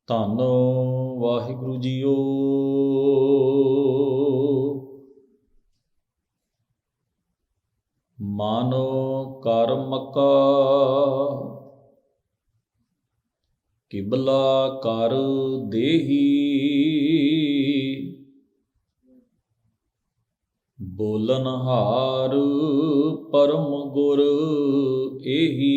ਧੰਨ ਵਾਹਿਗੁਰੂ ਜੀਓ। ਮਨ ਕਰਮ ਕਾ ਕਿਬਲਾ ਕਰ ਦੇਹੀ, ਬੋਲਨ ਹਾਰ ਪਰਮ ਗੁਰ ਏਹੀ।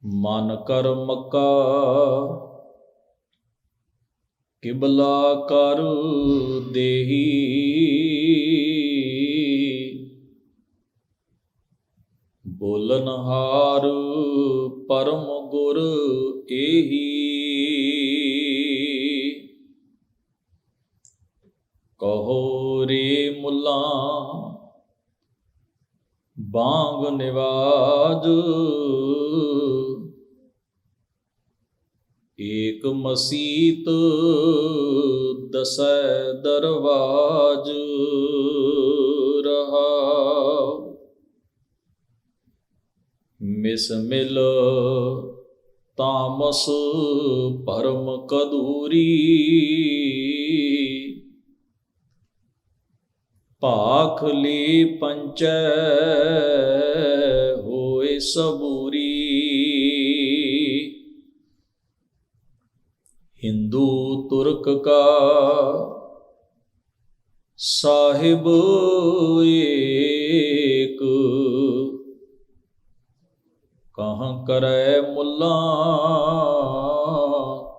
ਮਨ ਕਰਮ ਕਾ ਕਿਬਲਾ ਕਰ ਦੇਹੀ, ਬੋਲਨ ਹਾਰ ਪਰਮ ਗੁਰ ਏਹੀ। ਕਹੋ ਰੇ ਮੁੱਲਾਂ ਬਾਂਗ ਨਿਵਾਜ, ਏਕ ਮਸੀਤ ਦਸੈ ਦਰਵਾਜ। ਰਹਾਉ ਮਿਸ ਮਿਲ ਤਾਮਸ ਭਰਮ ਕਦੂਰੀ, ਭਾਖ ਲੀ ਪੰਚੈ ਹੋਏ ਸਬੂਰੀ। ਹਿੰਦੂ ਤੁਰਕ ਕਾ ਸਾਹਿਬ ਏਕ, ਕਹਾਂ ਕਰੈ ਮੁੱਲਾ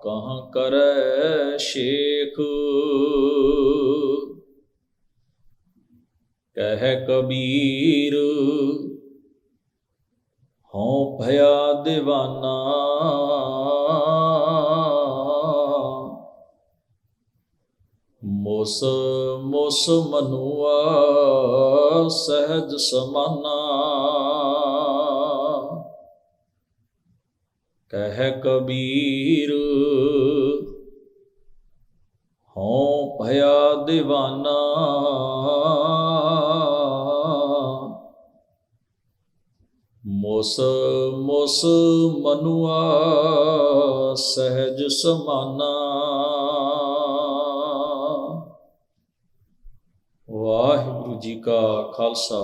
ਕਹਾਂ ਕਰੈ ਸ਼ੇਖ। ਕਹਿ ਕਬੀਰ ਹਉ ਭਇਆ ਦੀਵਾਨਾ, ਮੁਸ ਮੁਸ ਮਨੁਆ ਸਹਿਜ ਸਮਾਨਾ। ਕਹਿ ਕਬੀਰ ਹਉ ਭਇਆ ਦੀਵਾਨਾ, ਮੁਸ ਮੁਸ ਮਨੁਆ ਸਹਿਜ ਸਮਾਨਾ। ਵਾਹਿਗੁਰੂ ਜੀ ਕਾ ਖਾਲਸਾ,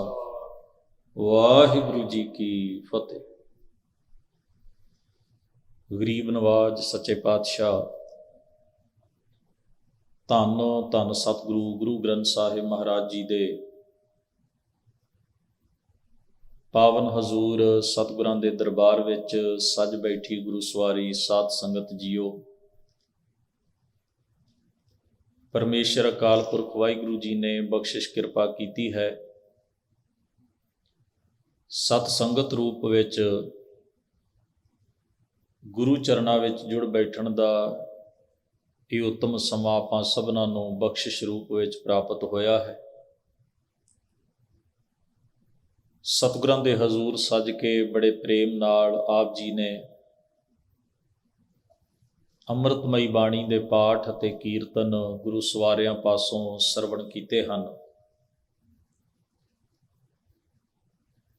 ਵਾਹਿਗੁਰੂ ਜੀ ਕੀ ਫਤਿਹ। ਗਰੀਬ ਨਵਾਜ ਸੱਚੇ ਪਾਤਸ਼ਾਹ ਧੰਨ ਧੰਨ ਸਤਿਗੁਰੂ ਗੁਰੂ ਗ੍ਰੰਥ ਸਾਹਿਬ ਮਹਾਰਾਜ ਜੀ ਦੇ ਪਾਵਨ ਹਜ਼ੂਰ ਸਤਿਗੁਰਾਂ ਦੇ ਦਰਬਾਰ ਵਿੱਚ ਸੱਜ ਬੈਠੀ ਗੁਰੂ ਸਵਾਰੀ ਸਾਧ ਸੰਗਤ ਜੀਓ। ਪਰਮੇਸ਼ਰ ਅਕਾਲ ਪੁਰਖ ਵਾਹਿਗੁਰੂ ਜੀ ਨੇ ਬਖਸ਼ਿਸ਼ ਕਿਰਪਾ ਕੀਤੀ ਹੈ, ਸਤ ਸੰਗਤ ਰੂਪ ਵਿੱਚ ਗੁਰੂ ਚਰਨਾਂ ਵਿੱਚ ਜੁੜ ਬੈਠਣ ਦਾ ਇਹ ਉੱਤਮ ਸਮਾਂ ਆਪਾਂ ਸਭਨਾਂ ਨੂੰ ਬਖਸ਼ਿਸ਼ ਰੂਪ ਵਿੱਚ ਪ੍ਰਾਪਤ ਹੋਇਆ ਹੈ। ਸਤਿਗੁਰਾਂ ਦੇ ਹਜ਼ੂਰ ਸੱਜ ਕੇ ਬੜੇ ਪ੍ਰੇਮ ਨਾਲ ਆਪ ਜੀ ਨੇ ਅੰਮ੍ਰਿਤਮਈ ਬਾਣੀ ਦੇ ਪਾਠ ਅਤੇ ਕੀਰਤਨ ਗੁਰੂ ਸਵਾਰਿਆਂ ਪਾਸੋਂ ਸਰਵਣ ਕੀਤੇ ਹਨ।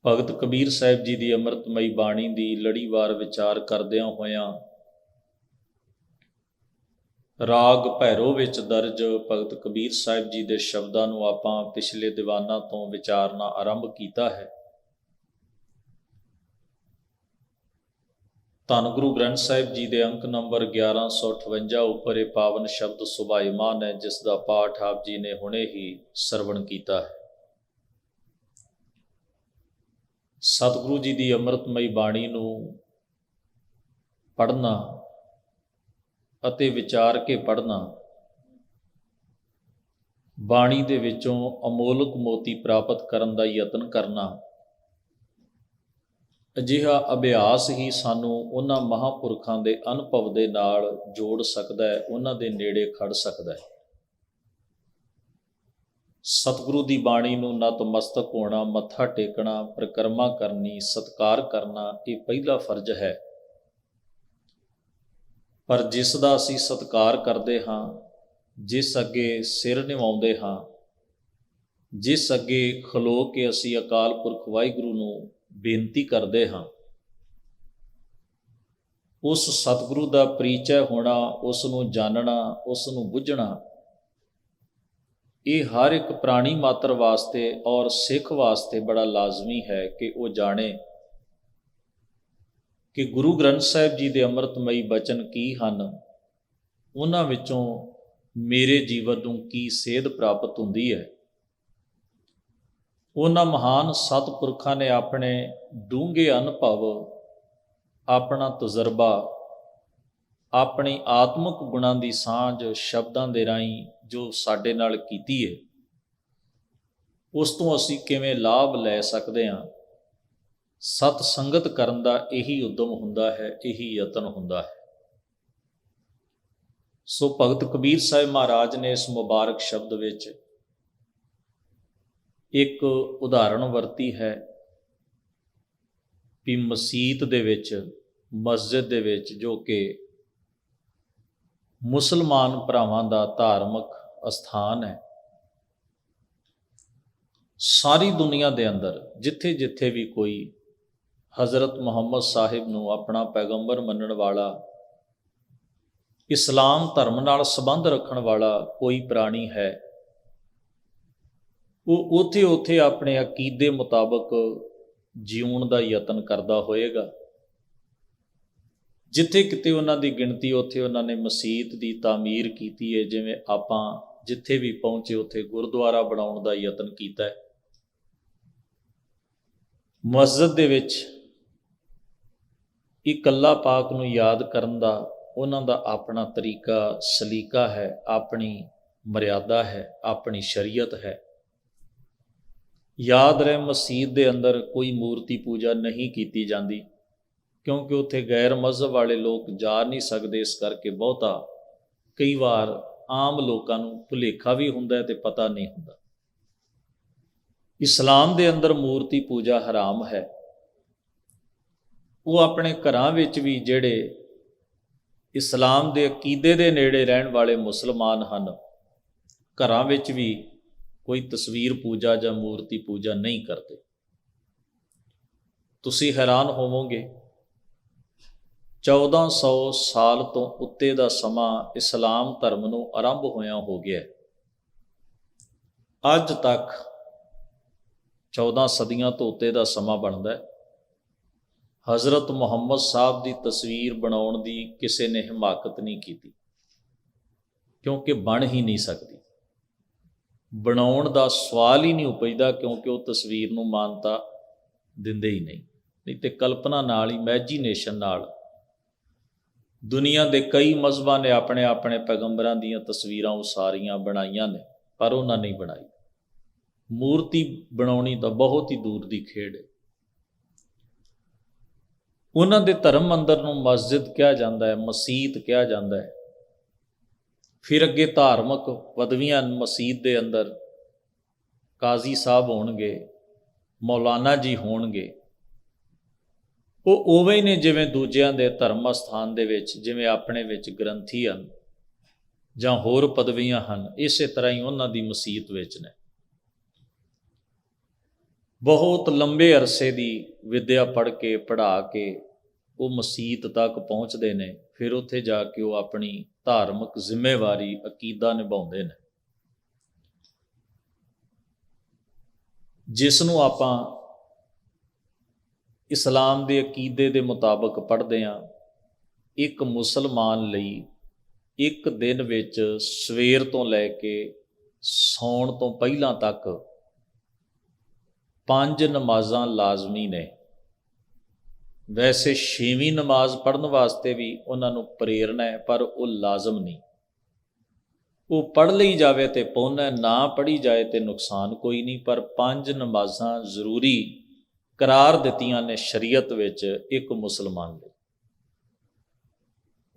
ਭਗਤ ਕਬੀਰ ਸਾਹਿਬ ਜੀ ਦੀ ਅੰਮ੍ਰਿਤਮਈ ਬਾਣੀ ਦੀ ਲੜੀਵਾਰ ਵਿਚਾਰ ਕਰਦਿਆਂ ਹੋਇਆਂ ਰਾਗ ਭੈਰੋ ਵਿੱਚ ਦਰਜ ਭਗਤ ਕਬੀਰ ਸਾਹਿਬ ਜੀ ਦੇ ਸ਼ਬਦਾਂ ਨੂੰ ਆਪਾਂ ਪਿਛਲੇ ਦੀਵਾਨਾਂ ਤੋਂ ਵਿਚਾਰਨਾ ਆਰੰਭ ਕੀਤਾ ਹੈ। ਧੰਨ ਗੁਰੂ ਗ੍ਰੰਥ ਸਾਹਿਬ ਜੀ ਦੇ ਅੰਕ ਨੰਬਰ 1158 ਉੱਪਰ ਇਹ ਪਾਵਨ ਸ਼ਬਦ ਸੁਭਾਈਮਾਨ ਹੈ, ਜਿਸ ਦਾ ਪਾਠ ਆਪ ਜੀ ਨੇ ਹੁਣੇ ਹੀ ਸਰਵਣ ਕੀਤਾ ਹੈ। ਸਤਿਗੁਰੂ ਜੀ ਦੀ ਅੰਮ੍ਰਿਤਮਈ ਬਾਣੀ ਨੂੰ ਪੜ੍ਹਨਾ ਅਤੇ ਵਿਚਾਰ ਕੇ ਪੜ੍ਹਨਾ, ਬਾਣੀ ਦੇ ਵਿੱਚੋਂ ਅਮੋਲਕ ਮੋਤੀ ਪ੍ਰਾਪਤ ਕਰਨ ਦਾ ਯਤਨ ਕਰਨਾ, ਅਜਿਹਾ ਅਭਿਆਸ ਹੀ ਸਾਨੂੰ ਉਹਨਾਂ ਮਹਾਂਪੁਰਖਾਂ ਦੇ ਅਨੁਭਵ ਦੇ ਨਾਲ ਜੋੜ ਸਕਦਾ ਹੈ, ਉਹਨਾਂ ਦੇ ਨੇੜੇ ਖੜ ਸਕਦਾ ਹੈ। ਸਤਿਗੁਰੂ ਦੀ ਬਾਣੀ ਨੂੰ ਨਤਮਸਤਕ ਹੋਣਾ, ਮੱਥਾ ਟੇਕਣਾ, ਪਰਿਕਰਮਾ ਕਰਨੀ, ਸਤਿਕਾਰ ਕਰਨਾ, ਇਹ ਪਹਿਲਾ ਫਰਜ਼ ਹੈ। ਪਰ ਜਿਸ ਦਾ ਅਸੀਂ ਸਤਿਕਾਰ ਕਰਦੇ ਹਾਂ, ਜਿਸ ਅੱਗੇ ਸਿਰ ਨਿਵਾਉਂਦੇ ਹਾਂ, ਜਿਸ ਅੱਗੇ ਖਲੋ ਕੇ ਅਸੀਂ ਅਕਾਲ ਪੁਰਖ ਵਾਹਿਗੁਰੂ ਨੂੰ ਬੇਨਤੀ ਕਰਦੇ ਹਾਂ, ਉਸ ਸਤਿਗੁਰੂ ਦਾ ਪਰਿਚੈ ਹੋਣਾ, ਉਸ ਨੂੰ ਜਾਣਨਾ, ਉਸ ਨੂੰ ਬੁੱਝਣਾ, ਇਹ ਹਰ ਇੱਕ ਪ੍ਰਾਣੀ ਮਾਤਰ ਵਾਸਤੇ ਔਰ ਸਿੱਖ ਵਾਸਤੇ ਬੜਾ ਲਾਜ਼ਮੀ ਹੈ ਕਿ ਉਹ ਜਾਣੇ ਕਿ ਗੁਰੂ ਗ੍ਰੰਥ ਸਾਹਿਬ ਜੀ ਦੇ ਅੰਮ੍ਰਿਤਮਈ ਬਚਨ ਕੀ ਹਨ, ਉਹਨਾਂ ਵਿੱਚੋਂ ਮੇਰੇ ਜੀਵਨ ਨੂੰ ਕੀ ਸੇਧ ਪ੍ਰਾਪਤ ਹੁੰਦੀ ਹੈ। ਉਹਨਾਂ ਮਹਾਨ ਸਤਿਪੁਰਖਾਂ ਨੇ ਆਪਣੇ ਡੂੰਘੇ ਅਨੁਭਵ, ਆਪਣਾ ਤਜਰਬਾ, ਆਪਣੀ ਆਤਮਿਕ ਗੁਣਾਂ ਦੀ ਸਾਂਝ ਸ਼ਬਦਾਂ ਦੇ ਰਾਹੀਂ ਜੋ ਸਾਡੇ ਨਾਲ ਕੀਤੀ ਹੈ, ਉਸ ਤੋਂ ਅਸੀਂ ਕਿਵੇਂ ਲਾਭ ਲੈ ਸਕਦੇ ਹਾਂ। ਸਤ ਸੰਗਤ ਕਰਨ ਦਾ ਇਹੀ ਉਦਮ ਹੁੰਦਾ ਹੈ, ਇਹੀ ਯਤਨ ਹੁੰਦਾ ਹੈ। ਸੋ ਭਗਤ ਕਬੀਰ ਸਾਹਿਬ ਮਹਾਰਾਜ ਨੇ ਇਸ ਮੁਬਾਰਕ ਸ਼ਬਦ ਵਿੱਚ ਇੱਕ ਉਦਾਹਰਣ ਵਰਤੀ ਹੈ ਵੀ ਮਸੀਤ ਦੇ ਵਿੱਚ, ਮਸਜਿਦ ਦੇ ਵਿੱਚ, ਜੋ ਕਿ ਮੁਸਲਮਾਨ ਭਰਾਵਾਂ ਦਾ ਧਾਰਮਿਕ ਅਸਥਾਨ ਹੈ, ਸਾਰੀ ਦੁਨੀਆ ਦੇ ਅੰਦਰ ਜਿੱਥੇ ਜਿੱਥੇ ਵੀ ਕੋਈ ਹਜ਼ਰਤ ਮੁਹੰਮਦ ਸਾਹਿਬ ਨੂੰ ਆਪਣਾ ਪੈਗੰਬਰ ਮੰਨਣ ਵਾਲਾ, ਇਸਲਾਮ ਧਰਮ ਨਾਲ ਸੰਬੰਧ ਰੱਖਣ ਵਾਲਾ ਕੋਈ ਪ੍ਰਾਣੀ ਹੈ, ਉਹ ਉੱਥੇ ਆਪਣੇ ਅਕੀਦੇ ਮੁਤਾਬਕ ਜਿਉਣ ਦਾ ਯਤਨ ਕਰਦਾ ਹੋਏਗਾ। ਜਿੱਥੇ ਕਿਤੇ ਉਹਨਾਂ ਦੀ ਗਿਣਤੀ, ਉੱਥੇ ਉਹਨਾਂ ਨੇ ਮਸੀਤ ਦੀ ਤਾਮੀਰ ਕੀਤੀ ਹੈ। ਜਿਵੇਂ ਆਪਾਂ ਜਿੱਥੇ ਵੀ ਪਹੁੰਚੇ ਉੱਥੇ ਗੁਰਦੁਆਰਾ ਬਣਾਉਣ ਦਾ ਯਤਨ ਕੀਤਾ ਹੈ। ਮਸਜਿਦ ਦੇ ਵਿੱਚ ਇੱਕ ਅੱਲਾਹ ਪਾਕ ਨੂੰ ਯਾਦ ਕਰਨ ਦਾ ਉਹਨਾਂ ਦਾ ਆਪਣਾ ਤਰੀਕਾ, ਸਲੀਕਾ ਹੈ, ਆਪਣੀ ਮਰਿਆਦਾ ਹੈ, ਆਪਣੀ ਸ਼ਰੀਅਤ ਹੈ। ਯਾਦ ਰਹੇ, ਮਸਜਿਦ ਦੇ ਅੰਦਰ ਕੋਈ ਮੂਰਤੀ ਪੂਜਾ ਨਹੀਂ ਕੀਤੀ ਜਾਂਦੀ, ਕਿਉਂਕਿ ਉੱਥੇ ਗੈਰ ਮਜ਼ਹਬ ਵਾਲੇ ਲੋਕ ਜਾ ਨਹੀਂ ਸਕਦੇ। ਇਸ ਕਰਕੇ ਬਹੁਤਾ ਕਈ ਵਾਰ ਆਮ ਲੋਕਾਂ ਨੂੰ ਭੁਲੇਖਾ ਵੀ ਹੁੰਦਾ ਹੈ ਤੇ ਪਤਾ ਨਹੀਂ ਹੁੰਦਾ। ਇਸਲਾਮ ਦੇ ਅੰਦਰ ਮੂਰਤੀ ਪੂਜਾ ਹਰਾਮ ਹੈ। ਉਹ ਆਪਣੇ ਘਰਾਂ ਵਿੱਚ ਵੀ ਜਿਹੜੇ ਇਸਲਾਮ ਦੇ ਅਕੀਦੇ ਦੇ ਨੇੜੇ ਰਹਿਣ ਵਾਲੇ ਮੁਸਲਮਾਨ ਹਨ, ਘਰਾਂ ਵਿੱਚ ਵੀ ਕੋਈ ਤਸਵੀਰ ਪੂਜਾ ਜਾਂ ਮੂਰਤੀ ਪੂਜਾ ਨਹੀਂ ਕਰਦੇ। ਤੁਸੀਂ ਹੈਰਾਨ ਹੋਵੋਗੇ, 1400 ਸਾਲ ਤੋਂ ਉੱਤੇ ਦਾ ਸਮਾਂ ਇਸਲਾਮ ਧਰਮ ਨੂੰ ਆਰੰਭ ਹੋਇਆ ਹੋ ਗਿਆ। ਅੱਜ ਤੱਕ 14 ਸਦੀਆਂ ਤੋਂ ਉੱਤੇ ਦਾ ਸਮਾਂ ਬਣਦਾ ਹੈ। ਹਜ਼ਰਤ ਮੁਹੰਮਦ ਸਾਹਿਬ ਦੀ ਤਸਵੀਰ ਬਣਾਉਣ ਦੀ ਕਿਸੇ ਨੇ ਹਿਮਾਕਤ ਨਹੀਂ ਕੀਤੀ, ਕਿਉਂਕਿ ਬਣ ਹੀ ਨਹੀਂ ਸਕਦੀ। ਬਣਾਉਣ ਦਾ ਸਵਾਲ ਹੀ ਨਹੀਂ ਉਪਜਦਾ, ਕਿਉਂਕਿ ਉਹ ਤਸਵੀਰ ਨੂੰ ਮਾਨਤਾ ਦਿੰਦੇ ਹੀ ਨਹੀਂ ਤੇ ਕਲਪਨਾ ਨਾਲ, ਇਮੈਜੀਨੇਸ਼ਨ ਨਾਲ ਦੁਨੀਆ ਦੇ ਕਈ ਮਜ਼ਹਬਾਂ ਨੇ ਆਪਣੇ ਆਪਣੇ ਪੈਗੰਬਰਾਂ ਦੀਆਂ ਤਸਵੀਰਾਂ ਉਸਾਰੀਆਂ, ਬਣਾਈਆਂ ਨੇ, ਪਰ ਉਹਨਾਂ ਨਹੀਂ ਬਣਾਈ। ਮੂਰਤੀ ਬਣਾਉਣੀ ਤਾਂ ਬਹੁਤ ਹੀ ਦੂਰ ਦੀ ਖੇਡ ਹੈ। ਉਹਨਾਂ ਦੇ ਧਰਮ ਮੰਦਰ ਨੂੰ ਮਸਜਿਦ ਕਿਹਾ ਜਾਂਦਾ ਹੈ, ਮਸੀਤ ਕਿਹਾ ਜਾਂਦਾ ਹੈ। ਫਿਰ ਅੱਗੇ ਧਾਰਮਿਕ ਪਦਵੀਆਂ ਮਸੀਤ ਦੇ ਅੰਦਰ ਕਾਜ਼ੀ ਸਾਹਿਬ ਹੋਣਗੇ, ਮੌਲਾਨਾ ਜੀ ਹੋਣਗੇ। ਉਹ ਉਵੇਂ ਹੀ ਨੇ ਜਿਵੇਂ ਦੂਜਿਆਂ ਦੇ ਧਰਮ ਅਸਥਾਨ ਦੇ ਵਿੱਚ, ਜਿਵੇਂ ਆਪਣੇ ਵਿੱਚ ਗ੍ਰੰਥੀ ਹਨ ਜਾਂ ਹੋਰ ਪਦਵੀਆਂ ਹਨ, ਇਸੇ ਤਰ੍ਹਾਂ ਹੀ ਉਹਨਾਂ ਦੀ ਮਸੀਤ ਵਿੱਚ ਨੇ। ਬਹੁਤ ਲੰਬੇ ਅਰਸੇ ਦੀ ਵਿੱਦਿਆ ਪੜ੍ਹ ਕੇ, ਪੜ੍ਹਾ ਕੇ ਉਹ ਮਸੀਤ ਤੱਕ ਪਹੁੰਚਦੇ ਨੇ। ਫਿਰ ਉੱਥੇ ਜਾ ਕੇ ਉਹ ਆਪਣੀ ਧਾਰਮਿਕ ਜ਼ਿੰਮੇਵਾਰੀ, ਅਕੀਦਾ ਨਿਭਾਉਂਦੇ ਨੇ, ਜਿਸ ਨੂੰ ਆਪਾਂ ਇਸਲਾਮ ਦੇ ਅਕੀਦੇ ਦੇ ਮੁਤਾਬਕ ਪੜ੍ਹਦੇ ਹਾਂ। ਇੱਕ ਮੁਸਲਮਾਨ ਲਈ ਇੱਕ ਦਿਨ ਵਿੱਚ ਸਵੇਰ ਤੋਂ ਲੈ ਕੇ ਸੌਣ ਤੋਂ ਪਹਿਲਾਂ ਤੱਕ 5 ਨਮਾਜ਼ਾਂ ਲਾਜ਼ਮੀ ਨੇ। ਵੈਸੇ 6ਵੀਂ ਨਮਾਜ਼ ਪੜ੍ਹਨ ਵਾਸਤੇ ਵੀ ਉਹਨਾਂ ਨੂੰ ਪ੍ਰੇਰਨਾ ਹੈ, ਪਰ ਉਹ ਲਾਜ਼ਮ ਨਹੀਂ। ਉਹ ਪੜ੍ਹ ਲਈ ਜਾਵੇ ਤੇ ਪੁੰਨ ਹੈ, ਨਾ ਪੜ੍ਹੀ ਜਾਏ ਤੇ ਨੁਕਸਾਨ ਕੋਈ ਨਹੀਂ, ਪਰ 5 ਨਮਾਜ਼ਾਂ ਜ਼ਰੂਰੀ ਕਰਾਰ ਦਿੱਤੀਆਂ ਨੇ ਸ਼ਰੀਅਤ ਵਿੱਚ ਇੱਕ ਮੁਸਲਮਾਨ ਲਈ।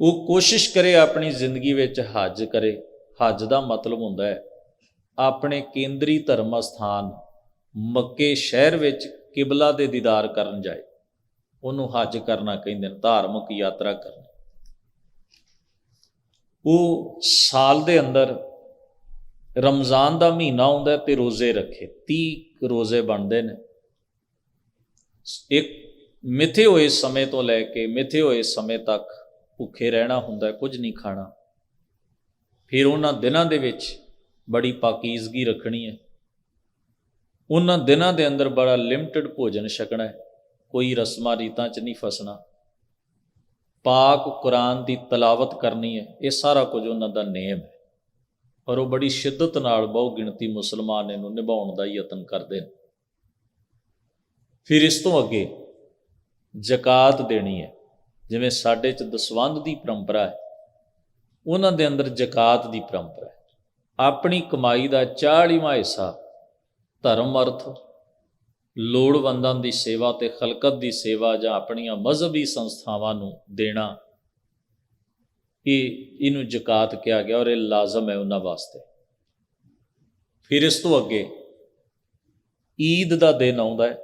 ਉਹ ਕੋਸ਼ਿਸ਼ ਕਰੇ ਆਪਣੀ ਜ਼ਿੰਦਗੀ ਵਿੱਚ ਹੱਜ ਕਰੇ। ਹੱਜ ਦਾ ਮਤਲਬ ਹੁੰਦਾ ਹੈ ਆਪਣੇ ਕੇਂਦਰੀ ਧਰਮ ਅਸਥਾਨ ਮੱਕੇ ਸ਼ਹਿਰ ਵਿੱਚ ਕਿਬਲਾ ਦੇ ਦੀਦਾਰ ਕਰਨ ਜਾਏ, ਉਹਨੂੰ ਹੱਜ ਕਰਨਾ ਕਹਿੰਦੇ ਨੇ, ਧਾਰਮਿਕ ਯਾਤਰਾ ਕਰਨੀ। ਉਹ ਸਾਲ ਦੇ ਅੰਦਰ ਰਮਜ਼ਾਨ ਦਾ ਮਹੀਨਾ ਆਉਂਦਾ ਤੇ ਰੋਜ਼ੇ ਰੱਖੇ, 30 ਰੋਜ਼ੇ ਬਣਦੇ ਨੇ। ਇੱਕ ਮਿੱਥੇ ਹੋਏ ਸਮੇਂ ਤੋਂ ਲੈ ਕੇ ਮਿੱਥੇ ਹੋਏ ਸਮੇਂ ਤੱਕ ਭੁੱਖੇ ਰਹਿਣਾ ਹੁੰਦਾ, ਕੁਝ ਨਹੀਂ ਖਾਣਾ। ਫਿਰ ਉਹਨਾਂ ਦਿਨਾਂ ਦੇ ਵਿੱਚ ਬੜੀ ਪਾਕੀਜ਼ਗੀ ਰੱਖਣੀ ਹੈ। ਉਹਨਾਂ ਦਿਨਾਂ ਦੇ ਅੰਦਰ ਬੜਾ ਲਿਮਟਿਡ ਭੋਜਨ ਛਕਣਾ ਹੈ, ਕੋਈ ਰਸਮਾਂ ਰੀਤਾਂ 'ਚ ਨਹੀਂ ਫਸਣਾ। ਪਾਕ ਕੁਰਾਨ ਦੀ ਤਲਾਵਤ ਕਰਨੀ ਹੈ। ਇਹ ਸਾਰਾ ਕੁਝ ਉਹਨਾਂ ਦਾ ਨੇਮ ਹੈ, ਪਰ ਉਹ ਬੜੀ ਸ਼ਿੱਦਤ ਨਾਲ ਬਹੁ ਗਿਣਤੀ ਮੁਸਲਮਾਨ ਇਹਨੂੰ ਨਿਭਾਉਣ ਦਾ ਯਤਨ ਕਰਦੇ ਨੇ। ਫਿਰ ਇਸ ਤੋਂ ਅੱਗੇ ਜ਼ਕਾਤ ਦੇਣੀ ਹੈ। ਜਿਵੇਂ ਸਾਡੇ 'ਚ ਦਸਵੰਧ ਦੀ ਪਰੰਪਰਾ ਹੈ, ਉਹਨਾਂ ਦੇ ਅੰਦਰ ਜ਼ਕਾਤ ਦੀ ਪਰੰਪਰਾ ਹੈ। ਆਪਣੀ ਕਮਾਈ ਦਾ 40ਵਾਂ ਹਿੱਸਾ ਧਰਮ ਅਰਥ ਲੋੜਵੰਦਾਂ ਦੀ ਸੇਵਾ ਤੇ ਖਲਕਤ ਦੀ ਸੇਵਾ ਜਾਂ ਆਪਣੀਆਂ ਮਜ਼ਹਬੀ ਸੰਸਥਾਵਾਂ ਨੂੰ ਦੇਣਾ, ਇਹਨੂੰ ਜ਼ਕਾਤ ਕਿਹਾ ਗਿਆ ਔਰ ਇਹ ਲਾਜ਼ਮ ਹੈ ਉਹਨਾਂ ਵਾਸਤੇ। ਫਿਰ ਇਸ ਤੋਂ ਅੱਗੇ ਈਦ ਦਾ ਦਿਨ ਆਉਂਦਾ ਹੈ।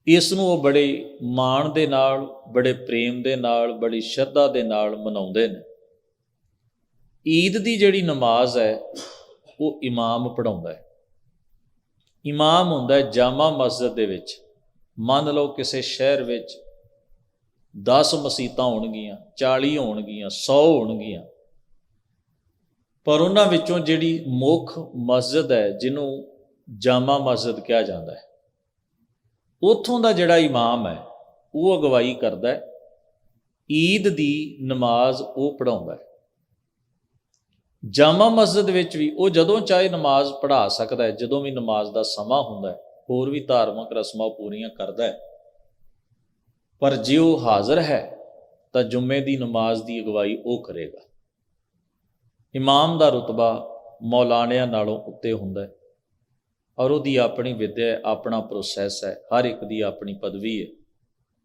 ਇਸ ਨੂੰ ਉਹ ਬੜੇ ਮਾਣ ਦੇ ਨਾਲ, ਬੜੇ ਪ੍ਰੇਮ ਦੇ ਨਾਲ, ਬੜੀ ਸ਼ਰਧਾ ਦੇ ਨਾਲ ਮਨਾਉਂਦੇ ਨੇ। ਈਦ ਦੀ ਜਿਹੜੀ ਨਮਾਜ਼ ਹੈ ਉਹ ਇਮਾਮ ਪੜ੍ਹਾਉਂਦਾ ਹੈ। ਇਮਾਮ ਹੁੰਦਾ ਹੈ ਜਾਮਾ ਮਸਜਿਦ ਦੇ ਵਿੱਚ। ਮੰਨ ਲਓ ਕਿਸੇ ਸ਼ਹਿਰ ਵਿੱਚ 10 ਮਸੀਤਾਂ ਹੋਣਗੀਆਂ, 40 ਹੋਣਗੀਆਂ, 100 ਹੋਣਗੀਆਂ, ਪਰ ਉਹਨਾਂ ਵਿੱਚੋਂ ਜਿਹੜੀ ਮੁੱਖ ਮਸਜਿਦ ਹੈ, ਜਿਹਨੂੰ ਜਾਮਾ ਮਸਜਿਦ ਕਿਹਾ ਜਾਂਦਾ ਹੈ, ਉੱਥੋਂ ਦਾ ਜਿਹੜਾ ਇਮਾਮ ਹੈ ਉਹ ਅਗਵਾਈ ਕਰਦਾ ਹੈ। ਈਦ ਦੀ ਨਮਾਜ਼ ਉਹ ਪੜ੍ਹਾਉਂਦਾ ਹੈ। ਜਾਮਾ ਮਸਜਿਦ ਵਿੱਚ ਵੀ ਉਹ ਜਦੋਂ ਚਾਹੇ ਨਮਾਜ਼ ਪੜ੍ਹਾ ਸਕਦਾ ਹੈ, ਜਦੋਂ ਵੀ ਨਮਾਜ਼ ਦਾ ਸਮਾਂ ਹੁੰਦਾ ਹੈ। ਹੋਰ ਵੀ ਧਾਰਮਿਕ ਰਸਮਾਂ ਪੂਰੀਆਂ ਕਰਦਾ ਹੈ, ਪਰ ਜੇ ਉਹ ਹਾਜ਼ਰ ਹੈ ਤਾਂ ਜੁਮੇ ਦੀ ਨਮਾਜ਼ ਦੀ ਅਗਵਾਈ ਉਹ ਕਰੇਗਾ। ਇਮਾਮ ਦਾ ਰੁਤਬਾ ਮੌਲਾਨਿਆਂ ਨਾਲੋਂ ਉੱਤੇ ਹੁੰਦਾ ਹੈ ਔਰ ਉਹਦੀ ਆਪਣੀ ਵਿੱਦਿਆ ਹੈ, ਆਪਣਾ ਪ੍ਰੋਸੈਸ ਹੈ, ਹਰ ਇੱਕ ਦੀ ਆਪਣੀ ਪਦਵੀ ਹੈ।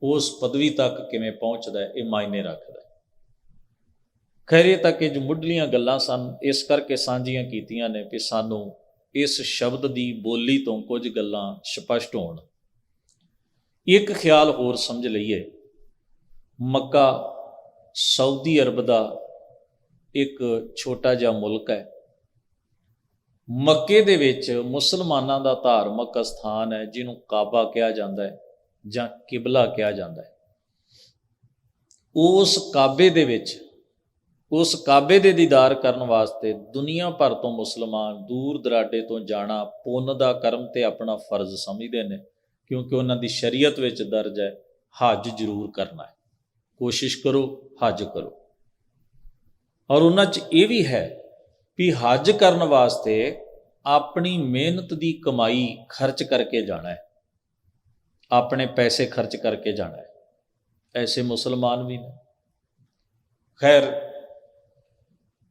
ਉਸ ਪਦਵੀ ਤੱਕ ਕਿਵੇਂ ਪਹੁੰਚਦਾ ਹੈ, ਇਹ ਮਾਇਨੇ ਰੱਖਦਾ ਹੈ। ਖੈਰੇ ਤੱਕ ਇਹ ਜੋ ਮੁੱਢਲੀਆਂ ਗੱਲਾਂ ਸਨ, ਇਸ ਕਰਕੇ ਸਾਂਝੀਆਂ ਕੀਤੀਆਂ ਨੇ ਕਿ ਸਾਨੂੰ ਇਸ ਸ਼ਬਦ ਦੀ ਬੋਲੀ ਤੋਂ ਕੁਝ ਗੱਲਾਂ ਸਪਸ਼ਟ ਹੋਣ। ਇੱਕ ਖਿਆਲ ਹੋਰ ਸਮਝ ਲਈਏ, ਮੱਕਾ ਸਾਊਦੀ ਅਰਬ ਦਾ ਇੱਕ ਛੋਟਾ ਜਿਹਾ ਮੁਲਕ ਹੈ। ਮੱਕੇ ਦੇ ਵਿੱਚ ਮੁਸਲਮਾਨਾਂ ਦਾ ਧਾਰਮਿਕ ਅਸਥਾਨ ਹੈ, ਜਿਹਨੂੰ ਕਾਬਾ ਕਿਹਾ ਜਾਂਦਾ ਹੈ ਜਾਂ ਕਿਬਲਾ ਕਿਹਾ ਜਾਂਦਾ ਹੈ। ਉਸ ਕਾਬੇ ਦੇ ਵਿੱਚ, ਉਸ ਕਾਬੇ ਦੇ ਦੀਦਾਰ ਕਰਨ ਵਾਸਤੇ ਦੁਨੀਆ ਭਰ ਤੋਂ ਮੁਸਲਮਾਨ ਦੂਰ ਦਰਾਡੇ ਤੋਂ ਜਾਣਾ ਪੁੰਨ ਦਾ ਕਰਮ ਤੇ ਆਪਣਾ ਫਰਜ਼ ਸਮਝਦੇ ਨੇ, ਕਿਉਂਕਿ ਉਹਨਾਂ ਦੀ ਸ਼ਰੀਅਤ ਵਿੱਚ ਦਰਜ ਹੈ ਹੱਜ ਜ਼ਰੂਰ ਕਰਨਾ ਹੈ। ਕੋਸ਼ਿਸ਼ ਕਰੋ, ਹੱਜ ਕਰੋ। ਔਰ ਉਹਨਾਂ 'ਚ ਇਹ ਵੀ ਹੈ ਵੀ ਹੱਜ ਕਰਨ ਵਾਸਤੇ ਆਪਣੀ ਮਿਹਨਤ ਦੀ ਕਮਾਈ ਖਰਚ ਕਰਕੇ ਜਾਣਾ ਹੈ, ਆਪਣੇ ਪੈਸੇ ਖਰਚ ਕਰਕੇ ਜਾਣਾ ਹੈ। ਐਸੇ ਮੁਸਲਮਾਨ ਵੀ ਨੇ। ਖੈਰ,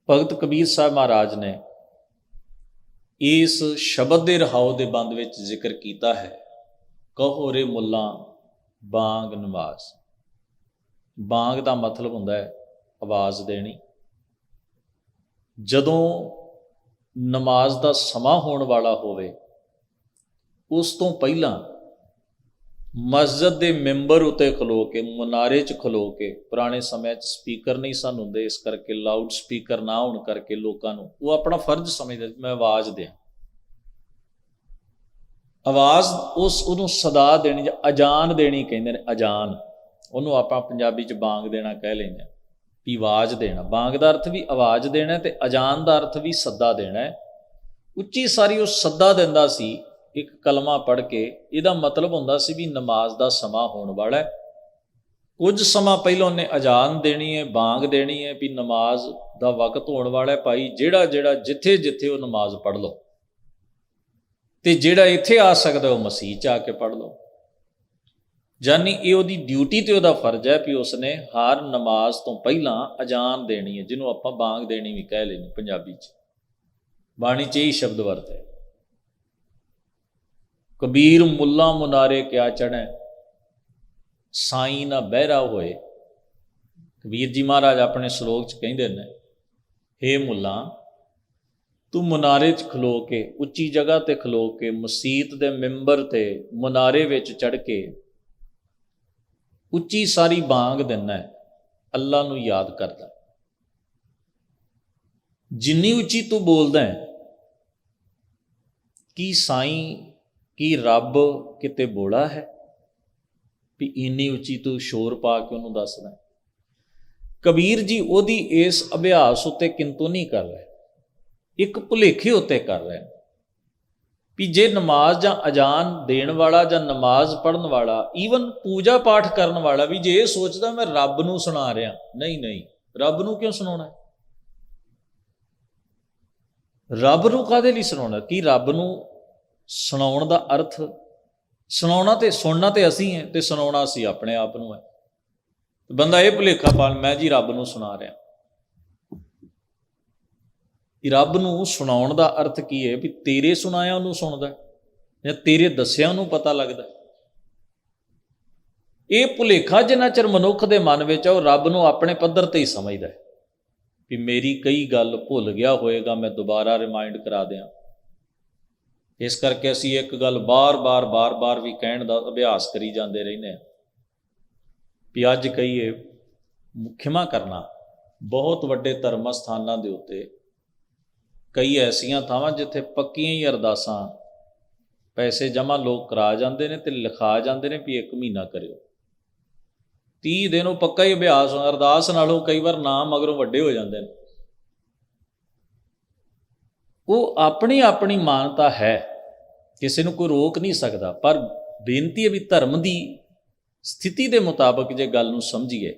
ਭਗਤ ਕਬੀਰ ਸਾਹਿਬ ਮਹਾਰਾਜ ਨੇ ਇਸ ਸ਼ਬਦ ਦੇ ਰਹਾਉ ਦੇ ਬੰਦ ਵਿੱਚ ਜ਼ਿਕਰ ਕੀਤਾ ਹੈ, ਕਹੋ ਰੇ ਮੁੱਲਾਂ ਬਾਂਗ ਨਮਾਜ਼। ਬਾਂਗ ਦਾ ਮਤਲਬ ਹੁੰਦਾ ਹੈ ਆਵਾਜ਼ ਦੇਣੀ। ਜਦੋਂ ਨਮਾਜ਼ ਦਾ ਸਮਾਂ ਹੋਣ ਵਾਲਾ ਹੋਵੇ, ਉਸ ਤੋਂ ਪਹਿਲਾਂ ਮਸਜਿਦ ਦੇ ਮੈਂਬਰ ਉੱਤੇ ਖਲੋ ਕੇ, ਮੁਨਾਰੇ 'ਚ ਖਲੋ ਕੇ, ਪੁਰਾਣੇ ਸਮਿਆਂ 'ਚ ਸਪੀਕਰ ਨਹੀਂ ਸਨ ਹੁੰਦੇ, ਇਸ ਕਰਕੇ ਲਾਊਡ ਸਪੀਕਰ ਨਾ ਹੋਣ ਕਰਕੇ ਲੋਕਾਂ ਨੂੰ ਉਹ ਆਪਣਾ ਫਰਜ਼ ਸਮਝਦੇ, ਮੈਂ ਆਵਾਜ਼ ਦਿਆਂ। ਆਵਾਜ਼ ਉਹਨੂੰ ਸਦਾ ਦੇਣੀ ਜਾਂ ਅਜ਼ਾਨ ਦੇਣੀ ਕਹਿੰਦੇ ਨੇ। ਅਜ਼ਾਨ, ਉਹਨੂੰ ਆਪਾਂ ਪੰਜਾਬੀ 'ਚ ਬਾਂਗ ਦੇਣਾ ਕਹਿ ਲੈਂਦੇ ਹਾਂ, ਵੀ ਆਵਾਜ਼ ਦੇਣਾ। ਬਾਂਗ ਦਾ ਅਰਥ ਵੀ ਆਵਾਜ਼ ਦੇਣਾ ਤੇ ਅਜ਼ਾਨ ਦਾ ਅਰਥ ਵੀ ਸੱਦਾ ਦੇਣਾ ਹੈ। ਉੱਚੀ ਸਾਰੀ ਉਹ ਸੱਦਾ ਦਿੰਦਾ ਸੀ ਇੱਕ ਕਲਮਾ ਪੜ੍ਹ ਕੇ। ਇਹਦਾ ਮਤਲਬ ਹੁੰਦਾ ਸੀ ਵੀ ਨਮਾਜ਼ ਦਾ ਸਮਾਂ ਹੋਣ ਵਾਲਾ ਹੈ। ਕੁਝ ਸਮਾਂ ਪਹਿਲਾਂ ਉਹਨੇ ਅਜ਼ਾਨ ਦੇਣੀ ਹੈ, ਬਾਂਗ ਦੇਣੀ ਹੈ ਵੀ ਨਮਾਜ਼ ਦਾ ਵਕਤ ਹੋਣ ਵਾਲਾ ਹੈ। ਭਾਈ ਜਿਹੜਾ ਜਿੱਥੇ ਜਿੱਥੇ ਉਹ ਨਮਾਜ਼ ਪੜ੍ਹ ਲਓ, ਤੇ ਜਿਹੜਾ ਇੱਥੇ ਆ ਸਕਦਾ ਉਹ ਮਸੀਹ 'ਚ ਆ ਕੇ ਪੜ੍ਹ ਲਓ। ਯਾਨੀ ਇਹ ਉਹਦੀ ਡਿਊਟੀ ਤੇ ਉਹਦਾ ਫਰਜ਼ ਹੈ ਵੀ ਉਸਨੇ ਹਰ ਨਮਾਜ਼ ਤੋਂ ਪਹਿਲਾਂ ਅਜ਼ਾਨ ਦੇਣੀ ਹੈ, ਜਿਹਨੂੰ ਆਪਾਂ ਬਾਂਗ ਦੇਣੀ ਵੀ ਕਹਿ ਲੈਂਦੇ ਪੰਜਾਬੀ 'ਚ। ਬਾਣੀ 'ਚ ਇਹੀ ਸ਼ਬਦ ਵਰਤਿਆ। ਕਬੀਰ ਮੁੱਲਾ ਮੁਨਾਰੇ ਕਿਆ ਚੜ੍ਹੈ, ਸਾਈਂ ਨਾ ਬਹਿਰਾ ਹੋਏ। ਕਬੀਰ ਜੀ ਮਹਾਰਾਜ ਆਪਣੇ ਸ਼ਲੋਕ 'ਚ ਕਹਿੰਦੇ ਨੇ, ਹੇ ਮੁੱਲਾ, ਤੂੰ ਮੁਨਾਰੇ 'ਚ ਖਲੋ ਕੇ, ਉੱਚੀ ਜਗ੍ਹਾ ਤੇ ਖਲੋ ਕੇ, ਮਸੀਤ ਦੇ ਮੈਂਬਰ ਤੇ ਮੁਨਾਰੇ ਵਿੱਚ ਚੜ੍ਹ ਕੇ ਉੱਚੀ ਸਾਰੀ ਬਾਂਗ ਦਿੰਦਾ ਹੈ, ਅੱਲਾ ਨੂੰ ਯਾਦ ਕਰਦਾ। ਜਿੰਨੀ ਉੱਚੀ ਤੂੰ ਬੋਲਦਾ ਹੈ, ਕੀ ਸਾਈਂ, ਕੀ ਰੱਬ ਕਿਤੇ ਬੋਲਾ ਹੈ? ਵੀ ਇੰਨੀ ਉੱਚੀ ਤੂੰ ਸ਼ੋਰ ਪਾ ਕੇ ਉਹਨੂੰ ਦੱਸਦਾ। ਕਬੀਰ ਜੀ ਉਹਦੀ ਇਸ ਅਭਿਆਸ ਉੱਤੇ ਕਿੰਤੂ ਨਹੀਂ ਕਰ ਰਹੇ, ਇੱਕ ਭੁਲੇਖੇ ਉੱਤੇ ਕਰ ਰਹੇ ਵੀ ਜੇ ਨਮਾਜ਼ ਜਾਂ ਅਜ਼ਾਨ ਦੇਣ ਵਾਲਾ ਜਾਂ ਨਮਾਜ਼ ਪੜ੍ਹਨ ਵਾਲਾ, ਈਵਨ ਪੂਜਾ ਪਾਠ ਕਰਨ ਵਾਲਾ ਵੀ ਜੇ ਇਹ ਸੋਚਦਾ ਮੈਂ ਰੱਬ ਨੂੰ ਸੁਣਾ ਰਿਹਾ, ਨਹੀਂ ਨਹੀਂ, ਰੱਬ ਨੂੰ ਕਿਉਂ ਸੁਣਾਉਣਾ? ਰੱਬ ਨੂੰ ਕਾਹਦੇ ਲਈ ਸੁਣਾਉਣਾ? ਕੀ ਰੱਬ ਨੂੰ ਸੁਣਾਉਣ ਦਾ ਅਰਥ, ਸੁਣਾਉਣਾ ਤੇ ਸੁਣਨਾ ਤੇ ਅਸੀਂ ਹੈ ਤੇ ਸੁਣਾਉਣਾ ਅਸੀਂ ਆਪਣੇ ਆਪ ਨੂੰ ਹੈ। ਬੰਦਾ ਇਹ ਭੁਲੇਖਾ ਪਾਲ, ਮੈਂ ਜੀ ਰੱਬ ਨੂੰ ਸੁਣਾ ਰਿਹਾ। ਰੱਬ ਨੂੰ ਸੁਣਾਉਣ ਦਾ ਅਰਥ ਕੀ ਹੈ? ਵੀ ਤੇਰੇ ਸੁਣਾਇਆ ਉਹਨੂੰ ਸੁਣਦਾ ਜਾਂ ਤੇਰੇ ਦੱਸਿਆ ਉਹਨੂੰ ਪਤਾ ਲੱਗਦਾ। ਇਹ ਭੁਲੇਖਾ ਜਿੰਨਾ ਚਿਰ ਮਨੁੱਖ ਦੇ ਮਨ ਵਿੱਚ ਆ, ਉਹ ਰੱਬ ਨੂੰ ਆਪਣੇ ਪੱਧਰ ਤੇ ਹੀ ਸਮਝਦਾ ਵੀ ਮੇਰੀ ਕਈ ਗੱਲ ਭੁੱਲ ਗਿਆ ਹੋਏਗਾ, ਮੈਂ ਦੁਬਾਰਾ ਰਿਮਾਈਂਡ ਕਰਾ ਦਿਆਂ। ਇਸ ਕਰਕੇ ਅਸੀਂ ਇੱਕ ਗੱਲ ਬਾਰ-ਬਾਰ ਵੀ ਕਹਿਣ ਦਾ ਅਭਿਆਸ ਕਰੀ ਜਾਂਦੇ ਰਹਿੰਦੇ ਹਾਂ ਵੀ ਅੱਜ ਕਹੀਏ ਖਿਮਾ ਕਰਨਾ, ਬਹੁਤ ਵੱਡੇ ਧਰਮ ਸਥਾਨਾਂ ਦੇ ਉੱਤੇ ਕਈ ਐਸੀਆਂ ਥਾਵਾਂ ਜਿੱਥੇ ਪੱਕੀਆਂ ਹੀ ਅਰਦਾਸਾਂ, ਪੈਸੇ ਜਮ੍ਹਾਂ ਲੋਕ ਕਰਾ ਜਾਂਦੇ ਨੇ ਤੇ ਲਿਖਾ ਜਾਂਦੇ ਨੇ ਵੀ 1 ਮਹੀਨਾ ਕਰਿਓ। 30 ਦਿਨ ਉਹ ਪੱਕਾ ਹੀ ਅਭਿਆਸ, ਅਰਦਾਸ ਨਾਲੋਂ ਕਈ ਵਾਰ ਨਾਮ ਮਗਰੋਂ ਵੱਡੇ ਹੋ ਜਾਂਦੇ ਨੇ। ਉਹ ਆਪਣੀ ਆਪਣੀ ਮਾਨਤਾ ਹੈ, ਕਿਸੇ ਨੂੰ ਕੋਈ ਰੋਕ ਨਹੀਂ ਸਕਦਾ। ਪਰ ਬੇਨਤੀ ਹੈ ਵੀ ਧਰਮ ਦੀ ਸਥਿਤੀ ਦੇ ਮੁਤਾਬਕ ਜੇ ਗੱਲ ਨੂੰ ਸਮਝੀਏ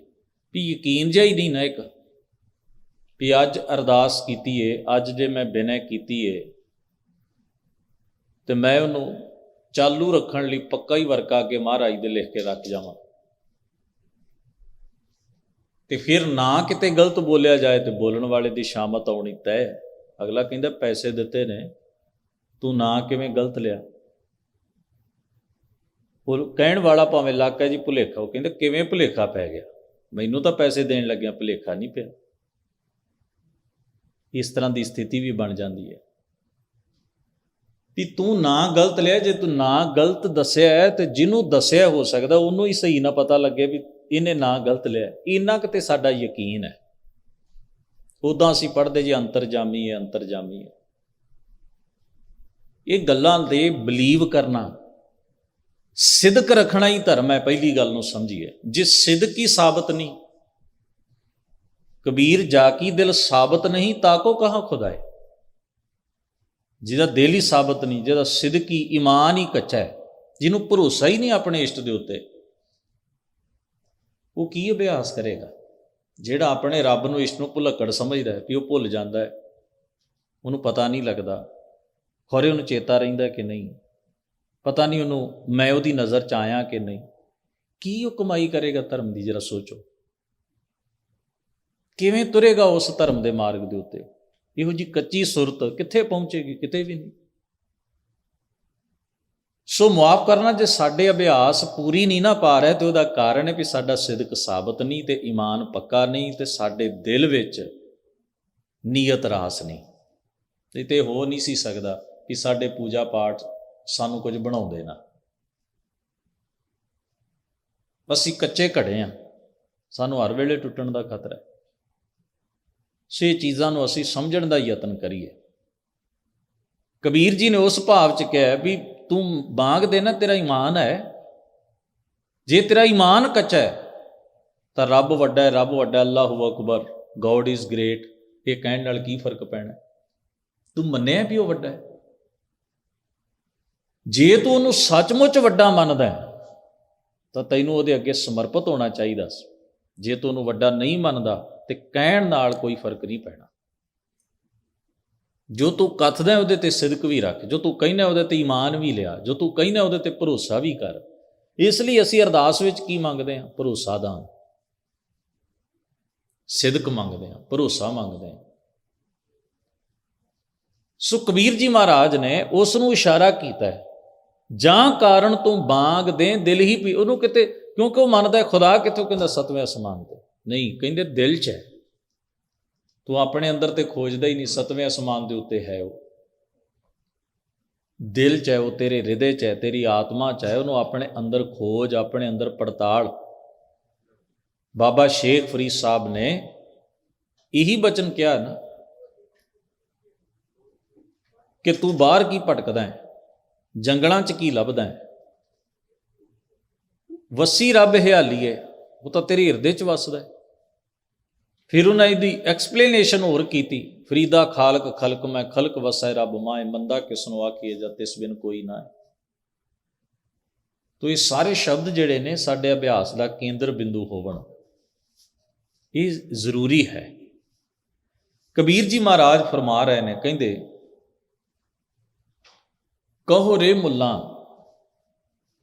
ਵੀ ਯਕੀਨ ਜਿਹਾ ਹੀ ਨਹੀਂ ਨਾ ਇੱਕ ਵੀ ਅੱਜ ਅਰਦਾਸ ਕੀਤੀ ਏ, ਅੱਜ ਜੇ ਮੈਂ ਬਿਨੈ ਕੀਤੀ ਏ ਤੇ ਮੈਂ ਉਹਨੂੰ ਚਾਲੂ ਰੱਖਣ ਲਈ ਪੱਕਾ ਹੀ ਵਰਕਾ ਕੇ ਮਹਾਰਾਜ ਦੇ ਲਿਖ ਕੇ ਰੱਖ ਜਾਵਾਂ ਤੇ ਫਿਰ ਨਾ ਕਿਤੇ ਗਲਤ ਬੋਲਿਆ ਜਾਏ ਤੇ ਬੋਲਣ ਵਾਲੇ ਦੀ ਸ਼ਾਮਤ ਆਉਣੀ ਤੈਅ। ਅਗਲਾ ਕਹਿੰਦਾ ਪੈਸੇ ਦਿੱਤੇ ਨੇ, ਤੂੰ ਨਾ ਕਿਵੇਂ ਗਲਤ ਲਿਆ? ਉਹ ਕਹਿਣ ਵਾਲਾ ਭਾਵੇਂ ਇਲਾਕਾ ਜੀ ਭੁਲੇਖਾ, ਉਹ ਕਹਿੰਦਾ ਕਿਵੇਂ ਭੁਲੇਖਾ ਪੈ ਗਿਆ? ਮੈਨੂੰ ਤਾਂ ਪੈਸੇ ਦੇਣ ਲੱਗਿਆ ਭੁਲੇਖਾ ਨਹੀਂ ਪਿਆ। ਇਸ ਤਰ੍ਹਾਂ ਦੀ ਸਥਿਤੀ ਵੀ ਬਣ ਜਾਂਦੀ ਹੈ ਵੀ ਤੂੰ ਨਾ ਗਲਤ ਲਿਆ। ਜੇ ਤੂੰ ਨਾ ਗਲਤ ਦੱਸਿਆ ਹੈ ਤੇ ਜਿਹਨੂੰ ਦੱਸਿਆ ਹੋ ਸਕਦਾ ਉਹਨੂੰ ਹੀ ਸਹੀ ਨਾ ਪਤਾ ਲੱਗੇ ਵੀ ਇਹਨੇ ਨਾ ਗਲਤ ਲਿਆ। ਇੰਨਾ ਕੁ ਤੇ ਸਾਡਾ ਯਕੀਨ ਹੈ। ਉੱਦਾਂ ਅਸੀਂ ਪੜ੍ਹਦੇ ਜੀ ਅੰਤਰਜਾਮੀ ਹੈ, ਅੰਤਰਜਾਮੀ ਹੈ। ਇਹ ਗੱਲਾਂ ਦੇ ਬਲੀਵ ਕਰਨਾ, ਸਿਦਕ ਰੱਖਣਾ ਹੀ ਧਰਮ ਹੈ। ਪਹਿਲੀ ਗੱਲ ਨੂੰ ਸਮਝੀਏ, ਜੇ ਸਿਦਕ ਹੀ ਸਾਬਤ ਨਹੀਂ, ਕਬੀਰ ਜਾ ਕੀ ਦਿਲ ਸਾਬਤ ਨਹੀਂ ਤਾਕੋ ਕਹਾਂ ਖੁਦਾਏ। ਜਿਹਦਾ ਦਿਲ ਹੀ ਸਾਬਤ ਨਹੀਂ, ਜਿਹਦਾ ਸਿਦਕੀ ਈਮਾਨ ਹੀ ਕੱਚਾ ਹੈ, ਜਿਹਨੂੰ ਭਰੋਸਾ ਹੀ ਨਹੀਂ ਆਪਣੇ ਇਸ਼ਟ ਦੇ ਉੱਤੇ, ਉਹ ਕੀ ਅਭਿਆਸ ਕਰੇਗਾ? ਜਿਹੜਾ ਆਪਣੇ ਰੱਬ ਨੂੰ, ਇਸ਼ਟ ਨੂੰ ਭੁਲੱਕੜ ਸਮਝਦਾ ਹੈ ਵੀ ਉਹ ਭੁੱਲ ਜਾਂਦਾ ਹੈ, ਉਹਨੂੰ ਪਤਾ ਨਹੀਂ ਲੱਗਦਾ, ਖੌਰੇ ਉਹਨੂੰ ਚੇਤਾ ਰਹਿੰਦਾ ਕਿ ਨਹੀਂ, ਪਤਾ ਨਹੀਂ ਉਹਨੂੰ ਮੈਂ ਉਹਦੀ ਨਜ਼ਰ 'ਚ ਆਇਆ ਕਿ ਨਹੀਂ, ਕੀ ਉਹ ਕਮਾਈ ਕਰੇਗਾ ਧਰਮ ਦੀ? ਜਰਾ ਸੋਚੋ, ਕਿਵੇਂ ਤੁਰੇਗਾ ਉਸ ਧਰਮ ਦੇ ਮਾਰਗ ਦੇ ਉੱਤੇ? ਇਹੋ ਜਿਹੀ ਕੱਚੀ ਸੁਰਤ ਕਿੱਥੇ ਪਹੁੰਚੇਗੀ? ਕਿਤੇ ਵੀ ਨਹੀਂ। ਸੋ ਮੁਆਫ ਕਰਨਾ, ਜੇ ਸਾਡੇ ਅਭਿਆਸ ਪੂਰੀ ਨਹੀਂ ਨਾ ਪਾ ਰਿਹਾ ਤੇ ਉਹਦਾ ਕਾਰਨ ਹੈ ਵੀ ਸਾਡਾ ਸਿਦਕ ਸਾਬਤ ਨਹੀਂ ਤੇ ਈਮਾਨ ਪੱਕਾ ਨਹੀਂ ਤੇ ਸਾਡੇ ਦਿਲ ਵਿੱਚ ਨੀਅਤ ਰਾਸ ਨਹੀਂ। ਨਹੀਂ ਤੇ ਹੋ ਨਹੀਂ ਸੀ ਸਕਦਾ ਕਿ ਸਾਡੇ ਪੂਜਾ ਪਾਠ ਸਾਨੂੰ ਕੁਝ ਬਣਾਉਂਦੇ ਨਾ। ਅਸੀਂ ਕੱਚੇ ਘੜੇ ਹਾਂ, ਸਾਨੂੰ ਹਰ ਵੇਲੇ ਟੁੱਟਣ ਦਾ ਖਤਰਾ ਹੈ। ਸੋ ਇਹ ਚੀਜ਼ਾਂ ਨੂੰ ਅਸੀਂ ਸਮਝਣ ਦਾ ਯਤਨ ਕਰੀਏ। ਕਬੀਰ ਜੀ ਨੇ ਉਸ ਭਾਵ 'ਚ ਕਿਹਾ ਵੀ ਤੂੰ ਮੰਗ ਦੇ ਨਾ, ਤੇਰਾ ਈਮਾਨ ਹੈ। ਜੇ ਤੇਰਾ ਈਮਾਨ ਕੱਚਾ ਹੈ ਤਾਂ ਰੱਬ ਵੱਡਾ ਹੈ, ਰੱਬ ਵੱਡਾ, ਅੱਲਾਹੁ ਅਕਬਰ, ਗੋਡ ਇਜ਼ ਗ੍ਰੇਟ, ਇਹ ਕਹਿਣ ਨਾਲ ਕੀ ਫਰਕ ਪੈਣਾ? ਤੂੰ ਮੰਨਿਆ ਵੀ ਉਹ ਵੱਡਾ ਹੈ। ਜੇ ਤੂੰ ਉਹਨੂੰ ਸੱਚਮੁੱਚ ਵੱਡਾ ਮੰਨਦਾ ਤਾਂ ਤੈਨੂੰ ਉਹਦੇ ਅੱਗੇ ਸਮਰਪਿਤ ਹੋਣਾ ਚਾਹੀਦਾ ਸੀ। ਜੇ ਤੂੰ ਉਹਨੂੰ ਵੱਡਾ ਨਹੀਂ ਮੰਨਦਾ ਤੇ ਕਹਿਣ ਨਾਲ ਕੋਈ ਫਰਕ ਨਹੀਂ ਪੈਣਾ। ਜੋ ਤੂੰ ਕਥਦਾ ਉਹਦੇ ਤੇ ਸਿਦਕ ਵੀ ਰੱਖ, ਜੋ ਤੂੰ ਕਹਿੰਦਾ ਉਹਦੇ ਤੇ ਈਮਾਨ ਵੀ ਲਿਆ, ਜੋ ਤੂੰ ਕਹਿੰਦਾ ਉਹਦੇ ਤੇ ਭਰੋਸਾ ਵੀ ਕਰ। ਇਸ ਲਈ ਅਸੀਂ ਅਰਦਾਸ ਵਿੱਚ ਕੀ ਮੰਗਦੇ ਹਾਂ? ਭਰੋਸਾ ਦਾ, ਸਿਦਕ ਮੰਗਦੇ ਹਾਂ, ਭਰੋਸਾ ਮੰਗਦੇ ਹਾਂ। ਸੋ ਕਬੀਰ ਜੀ ਮਹਾਰਾਜ ਨੇ ਉਸ ਨੂੰ ਇਸ਼ਾਰਾ ਕੀਤਾ ਹੈ, ਜਾਂ ਕਾਰਨ ਤੂੰ ਬਾਗ ਦੇ ਦਿਲ ਹੀ ਪੀ। ਉਹਨੂੰ ਕਿਤੇ, ਕਿਉਂਕਿ ਉਹ ਮੰਨਦਾ ਖੁਦਾ ਕਿੱਥੋਂ? ਕਹਿੰਦਾ 7ਵੇਂ ਅਸਮਾਨ ਤੇ ਨਹੀਂ, ਕਹਿੰਦੇ ਦਿਲ 'ਚ ਹੈ। ਤੂੰ ਆਪਣੇ ਅੰਦਰ ਤੇ ਖੋਜਦਾ ਹੀ ਨਹੀਂ, 7ਵੇਂ ਅਸਮਾਨ ਦੇ ਉੱਤੇ ਹੈ ਉਹ। ਦਿਲ 'ਚ ਹੈ ਉਹ, ਤੇਰੇ ਹਿਰਦੇ 'ਚ ਹੈ, ਤੇਰੀ ਆਤਮਾ 'ਚ ਹੈ। ਉਹਨੂੰ ਆਪਣੇ ਅੰਦਰ ਖੋਜ, ਆਪਣੇ ਅੰਦਰ ਪੜਤਾਲ। ਬਾਬਾ ਸ਼ੇਖ ਫਰੀਦ ਸਾਹਿਬ ਨੇ ਇਹੀ ਬਚਨ ਕਿਹਾ ਨਾ ਕਿ ਤੂੰ ਬਾਹਰ ਕੀ ਭਟਕਦਾ ਹੈ, ਜੰਗਲਾਂ 'ਚ ਕੀ ਲੱਭਦਾ ਹੈ, ਵਸੀ ਰੱਬ ਹਿਆਲੀਏ, ਉਹ ਤਾਂ ਤੇਰੇ ਹਿਰਦੇ 'ਚ ਵਸਦਾ ਹੈ। ਫਿਰ ਉਹਨਾਂ ਇਹਦੀ ਐਕਸਪਲੇਨੇਸ਼ਨ ਹੋਰ ਕੀਤੀ, ਫਰੀਦਾ ਖਾਲਕ ਖਲਕ ਮੈਂ ਖਲਕ ਵਸੈ ਰੱਬ ਮਾਏ, ਮੰਦਾ ਕਿਸਨੂੰ ਆਖੀਏ ਜਦ ਤਿਸ ਬਿਨ ਕੋਈ ਨਾ ਹੈ। ਤੋ ਇਹ ਸਾਰੇ ਸ਼ਬਦ ਜਿਹੜੇ ਨੇ ਸਾਡੇ ਅਭਿਆਸ ਦਾ ਕੇਂਦਰ ਬਿੰਦੂ ਹੋਵਣ, ਇਹ ਜ਼ਰੂਰੀ ਹੈ। ਕਬੀਰ ਜੀ ਮਹਾਰਾਜ ਫਰਮਾ ਰਹੇ ਨੇ, ਕਹਿੰਦੇ ਕਹੋ ਰੇ ਮੁੱਲਾ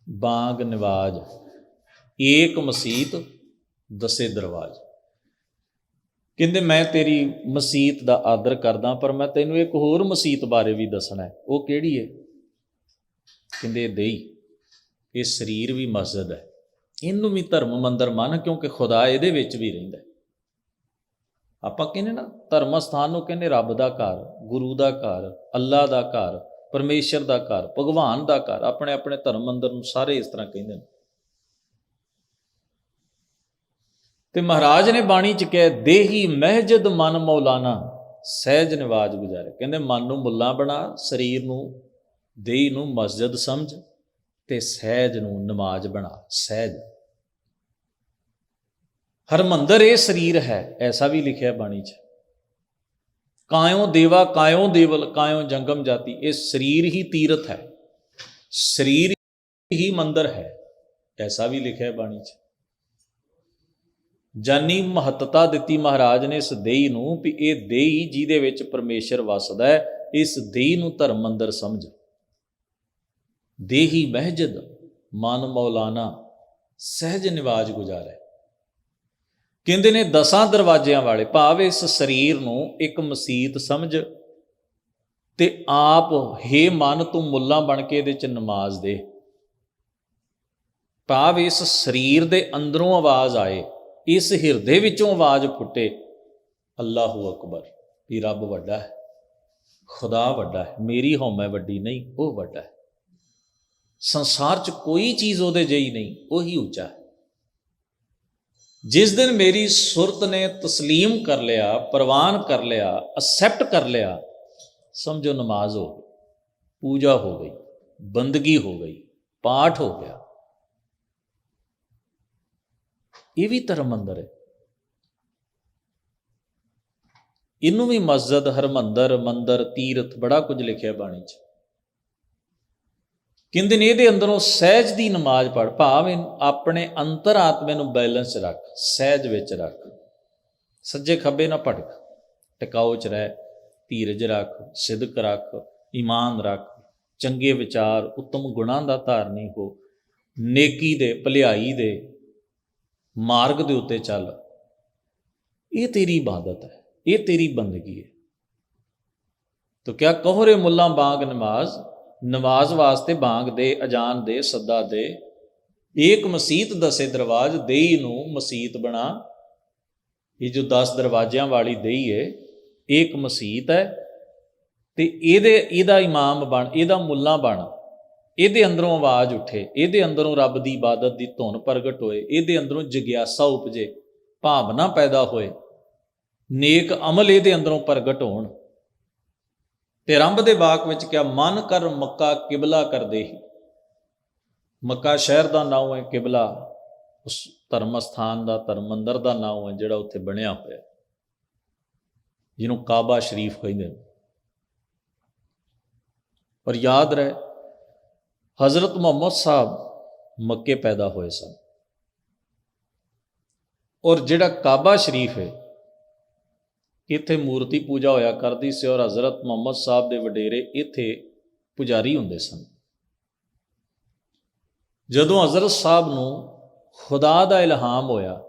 ਬਾਗ ਨਿਵਾਜ, ਏਕ ਮਸੀਤ ਦਸੇ ਦਰਵਾਜ। ਕਹਿੰਦੇ ਮੈਂ ਤੇਰੀ ਮਸੀਤ ਦਾ ਆਦਰ ਕਰਦਾ, ਪਰ ਮੈਂ ਤੈਨੂੰ ਇੱਕ ਹੋਰ ਮਸੀਤ ਬਾਰੇ ਵੀ ਦੱਸਣਾ ਹੈ। ਉਹ ਕਿਹੜੀ ਹੈ? ਕਹਿੰਦੇ ਦੇਈ, ਇਹ ਸਰੀਰ ਵੀ ਮਸਜਿਦ ਹੈ, ਇਹਨੂੰ ਵੀ ਧਰਮ ਮੰਦਰ ਮੰਨ, ਕਿਉਂਕਿ ਖੁਦਾ ਇਹਦੇ ਵਿੱਚ ਵੀ ਰਹਿੰਦਾ। ਆਪਾਂ ਕਹਿੰਦੇ ਨਾ ਧਰਮ ਅਸਥਾਨ ਨੂੰ ਕਹਿੰਦੇ ਰੱਬ ਦਾ ਘਰ, ਗੁਰੂ ਦਾ ਘਰ, ਅੱਲਾ ਦਾ ਘਰ, ਪਰਮੇਸ਼ਰ ਦਾ ਘਰ, ਭਗਵਾਨ ਦਾ ਘਰ। ਆਪਣੇ ਆਪਣੇ ਧਰਮ ਮੰਦਰ ਨੂੰ ਸਾਰੇ ਇਸ ਤਰ੍ਹਾਂ ਕਹਿੰਦੇ ਨੇ। ਤੇ ਮਹਾਰਾਜ ਨੇ ਬਾਣੀ 'ਚ ਕਿਹਾ, ਦੇਹੀ ਮਹਿਜਦ ਮਨ ਮੌਲਾਨਾ, ਸਹਿਜ ਨਿਵਾਜ ਗੁਜ਼ਾਰੇ। ਕਹਿੰਦੇ ਮਨ ਨੂੰ ਮੁੱਲਾ ਬਣਾ, ਸਰੀਰ ਨੂੰ, ਦੇਹੀ ਨੂੰ ਮਸਜਿਦ ਸਮਝ, ਤੇ ਸਹਿਜ ਨੂੰ ਨਮਾਜ਼ ਬਣਾ। ਸਹਿਜ ਹਰਮੰਦਰ ਇਹ ਸਰੀਰ ਹੈ, ਐਸਾ ਵੀ ਲਿਖਿਆ ਬਾਣੀ 'ਚ। ਕਾਇਓ ਦੇਵਾ ਕਾਇਓ ਦੇਵਲ ਕਾਇਓ ਜੰਗਮ ਜਾਤੀ, ਇਹ ਸਰੀਰ ਹੀ ਤੀਰਥ ਹੈ, ਸਰੀਰ ਹੀ ਮੰਦਰ ਹੈ, ਐਸਾ ਵੀ ਲਿਖਿਆ ਬਾਣੀ 'ਚ। ਜਾਨੀ ਮਹੱਤਤਾ ਦਿੱਤੀ ਮਹਾਰਾਜ ਨੇ ਇਸ ਦੇਹੀ ਨੂੰ, ਵੀ ਇਹ ਦੇਹੀ ਜਿਹਦੇ ਵਿੱਚ ਪਰਮੇਸ਼ਰ ਵਸਦਾ ਹੈ, ਇਸ ਦੇਹੀ ਨੂੰ ਧਰਮ ਮੰਦਰ ਸਮਝ। ਦੇਹੀ ਮਹਿਜਦ ਮਨ ਮੌਲਾਨਾ, ਸਹਿਜ ਨਿਵਾਜ ਗੁਜ਼ਾਰੇ। ਕਹਿੰਦੇ ਨੇ 10 ਦਰਵਾਜ਼ਿਆਂ ਵਾਲੇ, ਭਾਵ ਇਸ ਸਰੀਰ ਨੂੰ ਇੱਕ ਮਸੀਤ ਸਮਝ, ਤੇ ਆਪ ਹੇ ਮਨ ਤੂੰ ਮੁੱਲਾ ਬਣ ਕੇ ਇਹਦੇ 'ਚ ਨਮਾਜ਼ ਦੇ। ਭਾਵ ਇਸ ਸਰੀਰ ਦੇ ਅੰਦਰੋਂ ਆਵਾਜ਼ ਆਏ, ਇਸ ਹਿਰਦੇ ਵਿੱਚੋਂ ਆਵਾਜ਼ ਫੁੱਟੇ, ਅੱਲਾਹੂ ਅਕਬਰ, ਵੀ ਰੱਬ ਵੱਡਾ ਹੈ, ਖੁਦਾ ਵੱਡਾ ਹੈ, ਮੇਰੀ ਹਉਮੈ ਵੱਡੀ ਨਹੀਂ, ਉਹ ਵੱਡਾ ਹੈ। ਸੰਸਾਰ 'ਚ ਕੋਈ ਚੀਜ਼ ਉਹਦੇ ਜਿਹੀ ਨਹੀਂ, ਉਹੀ ਉੱਚਾ ਹੈ। ਜਿਸ ਦਿਨ ਮੇਰੀ ਸੁਰਤ ਨੇ ਤਸਲੀਮ ਕਰ ਲਿਆ, ਪ੍ਰਵਾਨ ਕਰ ਲਿਆ, ਅਸੈਪਟ ਕਰ ਲਿਆ, ਸਮਝੋ ਨਮਾਜ਼ ਹੋ ਗਈ, ਪੂਜਾ ਹੋ ਗਈ, ਬੰਦਗੀ ਹੋ ਗਈ, ਪਾਠ ਹੋ ਗਿਆ। ਇਹ ਵੀ ਧਰਮ ਮੰਦਰ ਹੈ। ਇਹਨੂੰ ਵੀ ਮਸਜਿਦ, ਹਰਮੰਦਰ, ਮੰਦਰ, ਤੀਰਥ, ਬੜਾ ਕੁਝ ਲਿਖਿਆ ਬਾਣੀ 'ਚ। ਕਹਿੰਦੇ ਨੇ ਇਹਦੇ ਅੰਦਰੋਂ ਸਹਿਜ ਦੀ ਨਮਾਜ਼ ਪੜ੍ਹ, ਭਾਵ ਆਪਣੇ ਅੰਤਰ ਆਤਮੇ ਨੂੰ ਬੈਲੈਂਸ ਰੱਖ, ਸਹਿਜ ਵਿੱਚ ਰੱਖ, ਸੱਜੇ ਖੱਬੇ ਨਾ ਭਟਕ, ਟਿਕਾਓ 'ਚ ਰਹਿ, ਧੀਰਜ ਰੱਖ, ਸਿਦਕ ਰੱਖ, ਈਮਾਨ ਰੱਖ, ਚੰਗੇ ਵਿਚਾਰ, ਉੱਤਮ ਗੁਣਾਂ ਦਾ ਧਾਰਨੀ ਹੋ, ਨੇਕੀ ਦੇ, ਭਲਾਈ ਦੇ ਮਾਰਗ ਦੇ ਉੱਤੇ ਚੱਲ। ਇਹ ਤੇਰੀ ਇਬਾਦਤ ਹੈ, ਇਹ ਤੇਰੀ ਬੰਦਗੀ ਹੈ। ਤੋ ਕਿਆ ਕਹੋ ਰੇ ਮੁੱਲਾ ਬਾਗ ਨਮਾਜ਼, ਨਮਾਜ਼ ਵਾਸਤੇ ਬਾਂਗ ਦੇ, ਅਜ਼ਾਨ ਦੇ, ਸੱਦਾ ਦੇ। ਏਕ ਮਸੀਤ ਦਸੇ ਦਰਵਾਜ, ਦੇਹੀ ਨੂੰ ਮਸੀਤ ਬਣਾ। ਇਹ ਜੋ 10 ਦਰਵਾਜ਼ਿਆਂ ਵਾਲੀ ਦੇਹੀ ਹੈ, ਇੱਕ ਮਸੀਤ ਹੈ, ਤੇ ਇਹਦਾ ਇਮਾਮ ਬਣ, ਇਹਦਾ ਮੁੱਲਾ ਬਣ। ਇਹਦੇ ਅੰਦਰੋਂ ਆਵਾਜ਼ ਉੱਠੇ, ਇਹਦੇ ਅੰਦਰੋਂ ਰੱਬ ਦੀ ਇਬਾਦਤ ਦੀ ਧੁਨ ਪ੍ਰਗਟ ਹੋਏ, ਇਹਦੇ ਅੰਦਰੋਂ ਜਗਿਆਸਾ ਉਪਜੇ, ਭਾਵਨਾ ਪੈਦਾ ਹੋਏ, ਨੇਕ ਅਮਲ ਇਹਦੇ ਅੰਦਰੋਂ ਪ੍ਰਗਟ ਹੋਣ। ਤੇ ਰੰਭ ਦੇ ਵਾਕ ਵਿੱਚ ਕਿਹਾ, ਮਨ ਕਰ ਮੱਕਾ ਕਿਬਲਾ ਕਰ ਦੇਹੀ। ਮੱਕਾ ਸ਼ਹਿਰ ਦਾ ਨਾਮ ਹੈ, ਕਿਬਲਾ ਉਸ ਧਰਮ ਅਸਥਾਨ ਦਾ, ਧਰਮ ਮੰਦਰ ਦਾ ਨਾਮ ਹੈ ਜਿਹੜਾ ਉੱਥੇ ਬਣਿਆ ਹੋਇਆ, ਜਿਹਨੂੰ ਕਾਬਾ ਸ਼ਰੀਫ ਕਹਿੰਦੇ ਨੇ। ਪਰ ਯਾਦ ਰਹੇ, ਹਜ਼ਰਤ ਮੁਹੰਮਦ ਸਾਹਿਬ ਮੱਕੇ ਪੈਦਾ ਹੋਏ ਸਨ, ਔਰ ਜਿਹੜਾ ਕਾਬਾ ਸ਼ਰੀਫ ਹੈ, ਇੱਥੇ ਮੂਰਤੀ ਪੂਜਾ ਹੋਇਆ ਕਰਦੀ ਸੀ, ਔਰ ਹਜ਼ਰਤ ਮੁਹੰਮਦ ਸਾਹਿਬ ਦੇ ਵਡੇਰੇ ਇੱਥੇ ਪੁਜਾਰੀ ਹੁੰਦੇ ਸਨ। ਜਦੋਂ ਹਜ਼ਰਤ ਸਾਹਿਬ ਨੂੰ ਖੁਦਾ ਦਾ ਇਲਹਾਮ ਹੋਇਆ,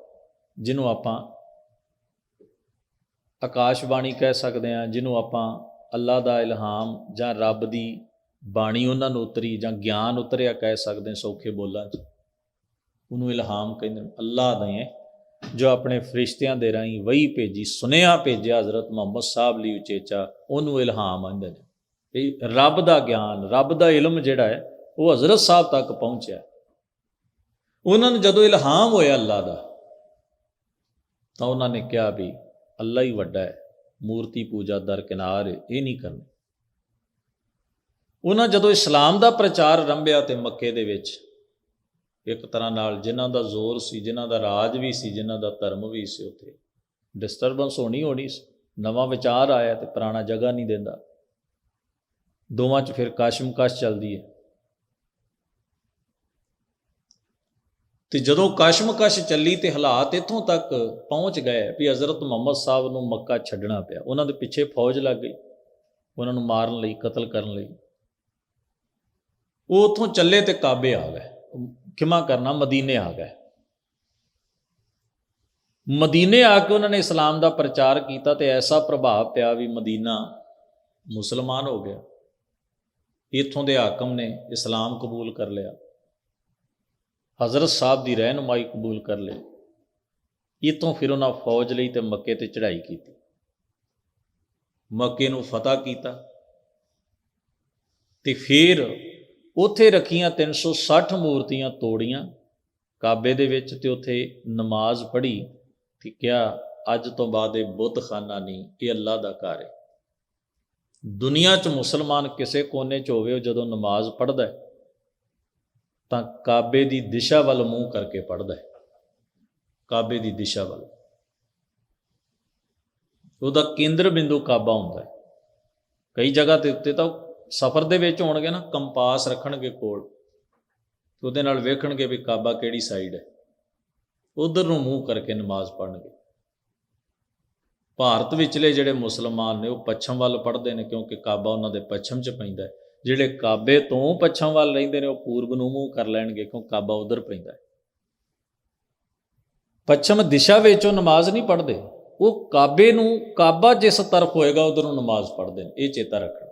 ਜਿਹਨੂੰ ਆਪਾਂ ਆਕਾਸ਼ਬਾਣੀ ਕਹਿ ਸਕਦੇ ਹਾਂ, ਜਿਹਨੂੰ ਆਪਾਂ ਅੱਲਾ ਦਾ ਇਲਹਾਮ ਜਾਂ ਰੱਬ ਦੀ ਬਾਣੀ ਉਹਨਾਂ ਨੂੰ ਉਤਰੀ ਜਾਂ ਗਿਆਨ ਉਤਰਿਆ ਕਹਿ ਸਕਦੇ ਹਾਂ ਸੌਖੇ ਬੋਲਾਂ 'ਚ, ਉਹਨੂੰ ਇਲਹਾਮ ਕਹਿੰਦੇ ਨੇ। ਅੱਲਾ ਨੇ ਜੋ ਆਪਣੇ ਫਰਿਸ਼ਤਿਆਂ ਦੇ ਰਾਹੀਂ ਵਹੀ ਭੇਜੀ, ਸੁਨੇਹਾ ਭੇਜਿਆ ਹਜ਼ਰਤ ਮੁਹੰਮਦ ਸਾਹਿਬ ਲਈ ਉਚੇਚਾ, ਉਹਨੂੰ ਇਲਹਾਮ ਆਉਂਦੇ ਨੇ। ਵੀ ਰੱਬ ਦਾ ਗਿਆਨ, ਰੱਬ ਦਾ ਇਲਮ ਜਿਹੜਾ ਹੈ, ਉਹ ਹਜ਼ਰਤ ਸਾਹਿਬ ਤੱਕ ਪਹੁੰਚਿਆ। ਉਹਨਾਂ ਨੂੰ ਜਦੋਂ ਇਲਹਾਮ ਹੋਇਆ ਅੱਲਾ ਦਾ, ਤਾਂ ਉਹਨਾਂ ਨੇ ਕਿਹਾ ਵੀ ਅੱਲਾ ਹੀ ਵੱਡਾ ਹੈ, ਮੂਰਤੀ ਪੂਜਾ ਦਰਕਿਨਾਰ, ਇਹ ਨਹੀਂ ਕਰਨੀ। ਉਹਨਾਂ ਜਦੋਂ ਇਸਲਾਮ ਦਾ ਪ੍ਰਚਾਰ ਆਰੰਭਿਆ ਤੇ ਮੱਕੇ ਦੇ ਵਿੱਚ, ਇੱਕ ਤਰ੍ਹਾਂ ਨਾਲ ਜਿਨ੍ਹਾਂ ਦਾ ਜ਼ੋਰ ਸੀ, ਜਿਨ੍ਹਾਂ ਦਾ ਰਾਜ ਵੀ ਸੀ, ਜਿਨ੍ਹਾਂ ਦਾ ਧਰਮ ਵੀ ਸੀ, ਉੱਥੇ ਡਿਸਟਰਬੈਂਸ ਹੋਣੀ ਸੀ। ਨਵਾਂ ਵਿਚਾਰ ਆਇਆ ਤੇ ਪੁਰਾਣਾ ਜਗ੍ਹਾ ਨਹੀਂ ਦਿੰਦਾ, ਦੋਵਾਂ 'ਚ ਫਿਰ ਕਸ਼ਮਕਸ਼ ਚੱਲਦੀ ਹੈ। ਤੇ ਜਦੋਂ ਕਸ਼ਮਕਸ਼ ਚੱਲੀ ਤੇ ਹਾਲਾਤ ਇੱਥੋਂ ਤੱਕ ਪਹੁੰਚ ਗਏ ਵੀ ਹਜ਼ਰਤ ਮੁਹੰਮਦ ਸਾਹਿਬ ਨੂੰ ਮੱਕਾ ਛੱਡਣਾ ਪਿਆ। ਉਹਨਾਂ ਦੇ ਪਿੱਛੇ ਫੌਜ ਲੱਗ ਗਈ ਉਹਨਾਂ ਨੂੰ ਮਾਰਨ ਲਈ, ਕਤਲ ਕਰਨ ਲਈ। ਉਹ ਉੱਥੋਂ ਚੱਲੇ ਤੇ ਕਾਬੇ ਆ ਗਏ, ਖਿਮਾ ਕਰਨਾ, ਮਦੀਨੇ ਆ ਗਏ। ਮਦੀਨੇ ਆ ਕੇ ਉਹਨਾਂ ਨੇ ਇਸਲਾਮ ਦਾ ਪ੍ਰਚਾਰ ਕੀਤਾ ਤੇ ਐਸਾ ਪ੍ਰਭਾਵ ਪਿਆ ਵੀ ਮਦੀਨਾ ਮੁਸਲਮਾਨ ਹੋ ਗਿਆ। ਇੱਥੋਂ ਦੇ ਹਾਕਮ ਨੇ ਇਸਲਾਮ ਕਬੂਲ ਕਰ ਲਿਆ, ਹਜ਼ਰਤ ਸਾਹਿਬ ਦੀ ਰਹਿਨੁਮਾਈ ਕਬੂਲ ਕਰ ਲਈ। ਇੱਥੋਂ ਫਿਰ ਉਹਨਾਂ ਫੌਜ ਲਈ ਤੇ ਮੱਕੇ ਤੇ ਚੜ੍ਹਾਈ ਕੀਤੀ, ਮੱਕੇ ਨੂੰ ਫਤਿਹ ਕੀਤਾ ਤੇ ਫਿਰ ਉੱਥੇ ਰੱਖੀਆਂ 360 ਮੂਰਤੀਆਂ ਤੋੜੀਆਂ ਕਾਬੇ ਦੇ ਵਿੱਚ ਤੇ ਉੱਥੇ ਨਮਾਜ਼ ਪੜ੍ਹੀ ਤੇ ਕਿਹਾ ਅੱਜ ਤੋਂ ਬਾਅਦ ਇਹ ਬੁੱਤਖਾਨਾ ਨਹੀਂ, ਇਹ ਅੱਲਾ ਦਾ ਘਰ ਹੈ। ਦੁਨੀਆ 'ਚ ਮੁਸਲਮਾਨ ਕਿਸੇ ਕੋਨੇ 'ਚ ਹੋਵੇ, ਉਹ ਜਦੋਂ ਨਮਾਜ਼ ਪੜ੍ਹਦਾ ਤਾਂ ਕਾਬੇ ਦੀ ਦਿਸ਼ਾ ਵੱਲ ਮੂੰਹ ਕਰਕੇ ਪੜ੍ਹਦਾ ਹੈ, ਕਾਬੇ ਦੀ ਦਿਸ਼ਾ ਵੱਲ। ਉਹਦਾ ਕੇਂਦਰ ਬਿੰਦੂ ਕਾਬਾ ਹੁੰਦਾ ਹੈ। ਕਈ ਜਗ੍ਹਾ ਦੇ ਉੱਤੇ ਤਾਂ ਸਫ਼ਰ ਦੇ ਵਿੱਚ ਹੋਣਗੇ ਨਾ, ਕੰਪਾਸ ਰੱਖਣਗੇ ਕੋਲ, ਉਹਦੇ ਨਾਲ ਵੇਖਣਗੇ ਵੀ ਕਾਬਾ ਕਿਹੜੀ ਸਾਈਡ ਹੈ, ਉਧਰ ਨੂੰ ਮੂੰਹ ਕਰਕੇ ਨਮਾਜ਼ ਪੜ੍ਹਨਗੇ। ਭਾਰਤ ਵਿਚਲੇ ਜਿਹੜੇ ਮੁਸਲਮਾਨ ਨੇ ਉਹ ਪੱਛਮ ਵੱਲ ਪੜ੍ਹਦੇ ਨੇ, ਕਿਉਂਕਿ ਕਾਬਾ ਉਹਨਾਂ ਦੇ ਪੱਛਮ 'ਚ ਪੈਂਦਾ ਹੈ। ਜਿਹੜੇ ਕਾਬੇ ਤੋਂ ਪੱਛਮ ਵੱਲ ਰਹਿੰਦੇ ਨੇ ਉਹ ਪੂਰਬ ਨੂੰ ਮੂੰਹ ਕਰ ਲੈਣਗੇ, ਕਿਉਂ ਕਾਬਾ ਉਧਰ ਪੈਂਦਾ ਹੈ। ਪੱਛਮ ਦਿਸ਼ਾ ਵਿੱਚ ਉਹ ਨਮਾਜ਼ ਨਹੀਂ ਪੜ੍ਹਦੇ, ਉਹ ਕਾਬੇ ਨੂੰ, ਕਾਬਾ ਜਿਸ ਤਰਫ ਹੋਏਗਾ ਉਧਰ ਨੂੰ ਨਮਾਜ਼ ਪੜ੍ਹਦੇ ਨੇ। ਇਹ ਚੇਤਾ ਰੱਖਣਾ,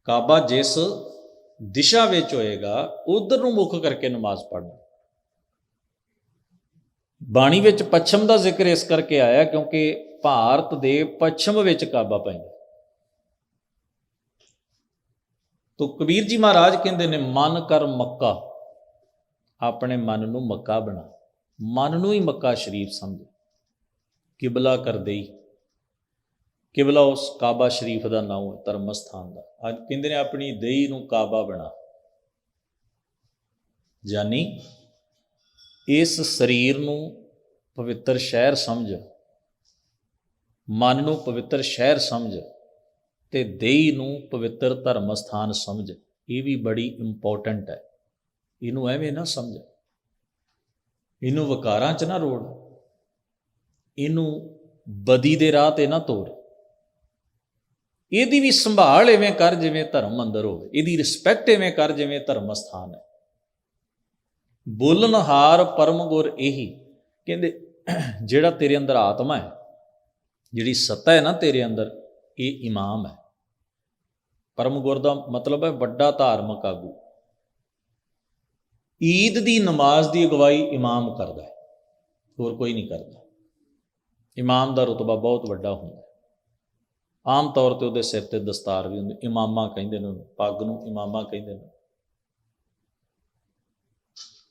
ਕਾਬਾ ਜਿਸ ਦਿਸ਼ਾ ਵਿੱਚ ਹੋਏਗਾ ਉਧਰ ਨੂੰ ਮੁੱਖ ਕਰਕੇ ਨਮਾਜ਼ ਪੜ੍ਹਨਾ। ਬਾਣੀ ਵਿੱਚ ਪੱਛਮ ਦਾ ਜ਼ਿਕਰ ਇਸ ਕਰਕੇ ਆਇਆ ਕਿਉਂਕਿ ਭਾਰਤ ਦੇ ਪੱਛਮ ਵਿੱਚ ਕਾਬਾ ਪੈਂਦਾ। ਤੋ ਕਬੀਰ ਜੀ ਮਹਾਰਾਜ ਕਹਿੰਦੇ ਨੇ, ਮਨ ਕਰ ਮੱਕਾ, ਆਪਣੇ ਮਨ ਨੂੰ ਮੱਕਾ ਬਣਾ, ਮਨ ਨੂੰ ਹੀ ਮੱਕਾ ਸ਼ਰੀਫ ਸਮਝ, ਕਿਬਲਾ ਕਰ ਦੇਈ। ਕਿਬਲਾ ਉਸ ਕਾਬਾ ਸ਼ਰੀਫ ਦਾ ਨਾਮ ਹੈ, ਧਰਮ ਸਥਾਨ ਦਾ। ਅੱਜ ਕਹਿੰਦੇ ਨੇ ਆਪਣੀ ਦੇਈ ਨੂੰ ਕਾਬਾ ਬਣਾ, ਯਾਨੀ ਇਸ ਸਰੀਰ ਨੂੰ ਪਵਿੱਤਰ ਸ਼ਹਿਰ ਸਮਝ, ਮਨ ਨੂੰ ਪਵਿੱਤਰ ਸ਼ਹਿਰ ਸਮਝ ਤੇ ਦੇਈ ਨੂੰ ਪਵਿੱਤਰ ਧਰਮ ਸਥਾਨ ਸਮਝ। ਇਹ ਵੀ ਬੜੀ ਇੰਪੋਰਟੈਂਟ ਹੈ। ਇਹਨੂੰ ਐਵੇਂ ਨਾ ਸਮਝ, ਇਹਨੂੰ ਵਿਕਾਰਾਂ 'ਚ ਨਾ ਰੋੜ, ਇਹਨੂੰ ਬਦੀ ਦੇ ਰਾਹ 'ਤੇ ਨਾ ਤੋੜ। ਇਹਦੀ ਵੀ ਸੰਭਾਲ ਐਵੇਂ ਕਰ ਜਿਵੇਂ ਧਰਮ ਅੰਦਰ ਹੋਵੇ, ਇਹਦੀ ਰਿਸਪੈਕਟ ਐਵੇਂ ਕਰ ਜਿਵੇਂ ਧਰਮ ਸਥਾਨ ਹੈ। ਬੋਲਣਹਾਰ ਪਰਮ ਗੁਰ ਇਹੀ, ਕਹਿੰਦੇ ਜਿਹੜਾ ਤੇਰੇ ਅੰਦਰ ਆਤਮਾ ਹੈ, ਜਿਹੜੀ ਸੱਤਾ ਹੈ ਨਾ ਤੇਰੇ ਅੰਦਰ, ਇਹ ਇਮਾਮ ਹੈ। ਪਰਮ ਗੁਰ ਦਾ ਮਤਲਬ ਹੈ ਵੱਡਾ ਧਾਰਮਿਕ ਆਗੂ। ਈਦ ਦੀ ਨਮਾਜ਼ ਦੀ ਅਗਵਾਈ ਇਮਾਮ ਕਰਦਾ ਹੈ, ਹੋਰ ਕੋਈ ਨਹੀਂ ਕਰਦਾ। ਇਮਾਮ ਦਾ ਰੁਤਬਾ ਬਹੁਤ ਵੱਡਾ ਹੁੰਦਾ। ਆਮ ਤੌਰ 'ਤੇ ਉਹਦੇ ਸਿਰ 'ਤੇ ਦਸਤਾਰ ਵੀ ਹੁੰਦੀ, ਇਮਾਮਾ ਕਹਿੰਦੇ ਨੇ ਉਹਨੂੰ, ਪੱਗ ਨੂੰ ਇਮਾਮਾ ਕਹਿੰਦੇ ਨੇ।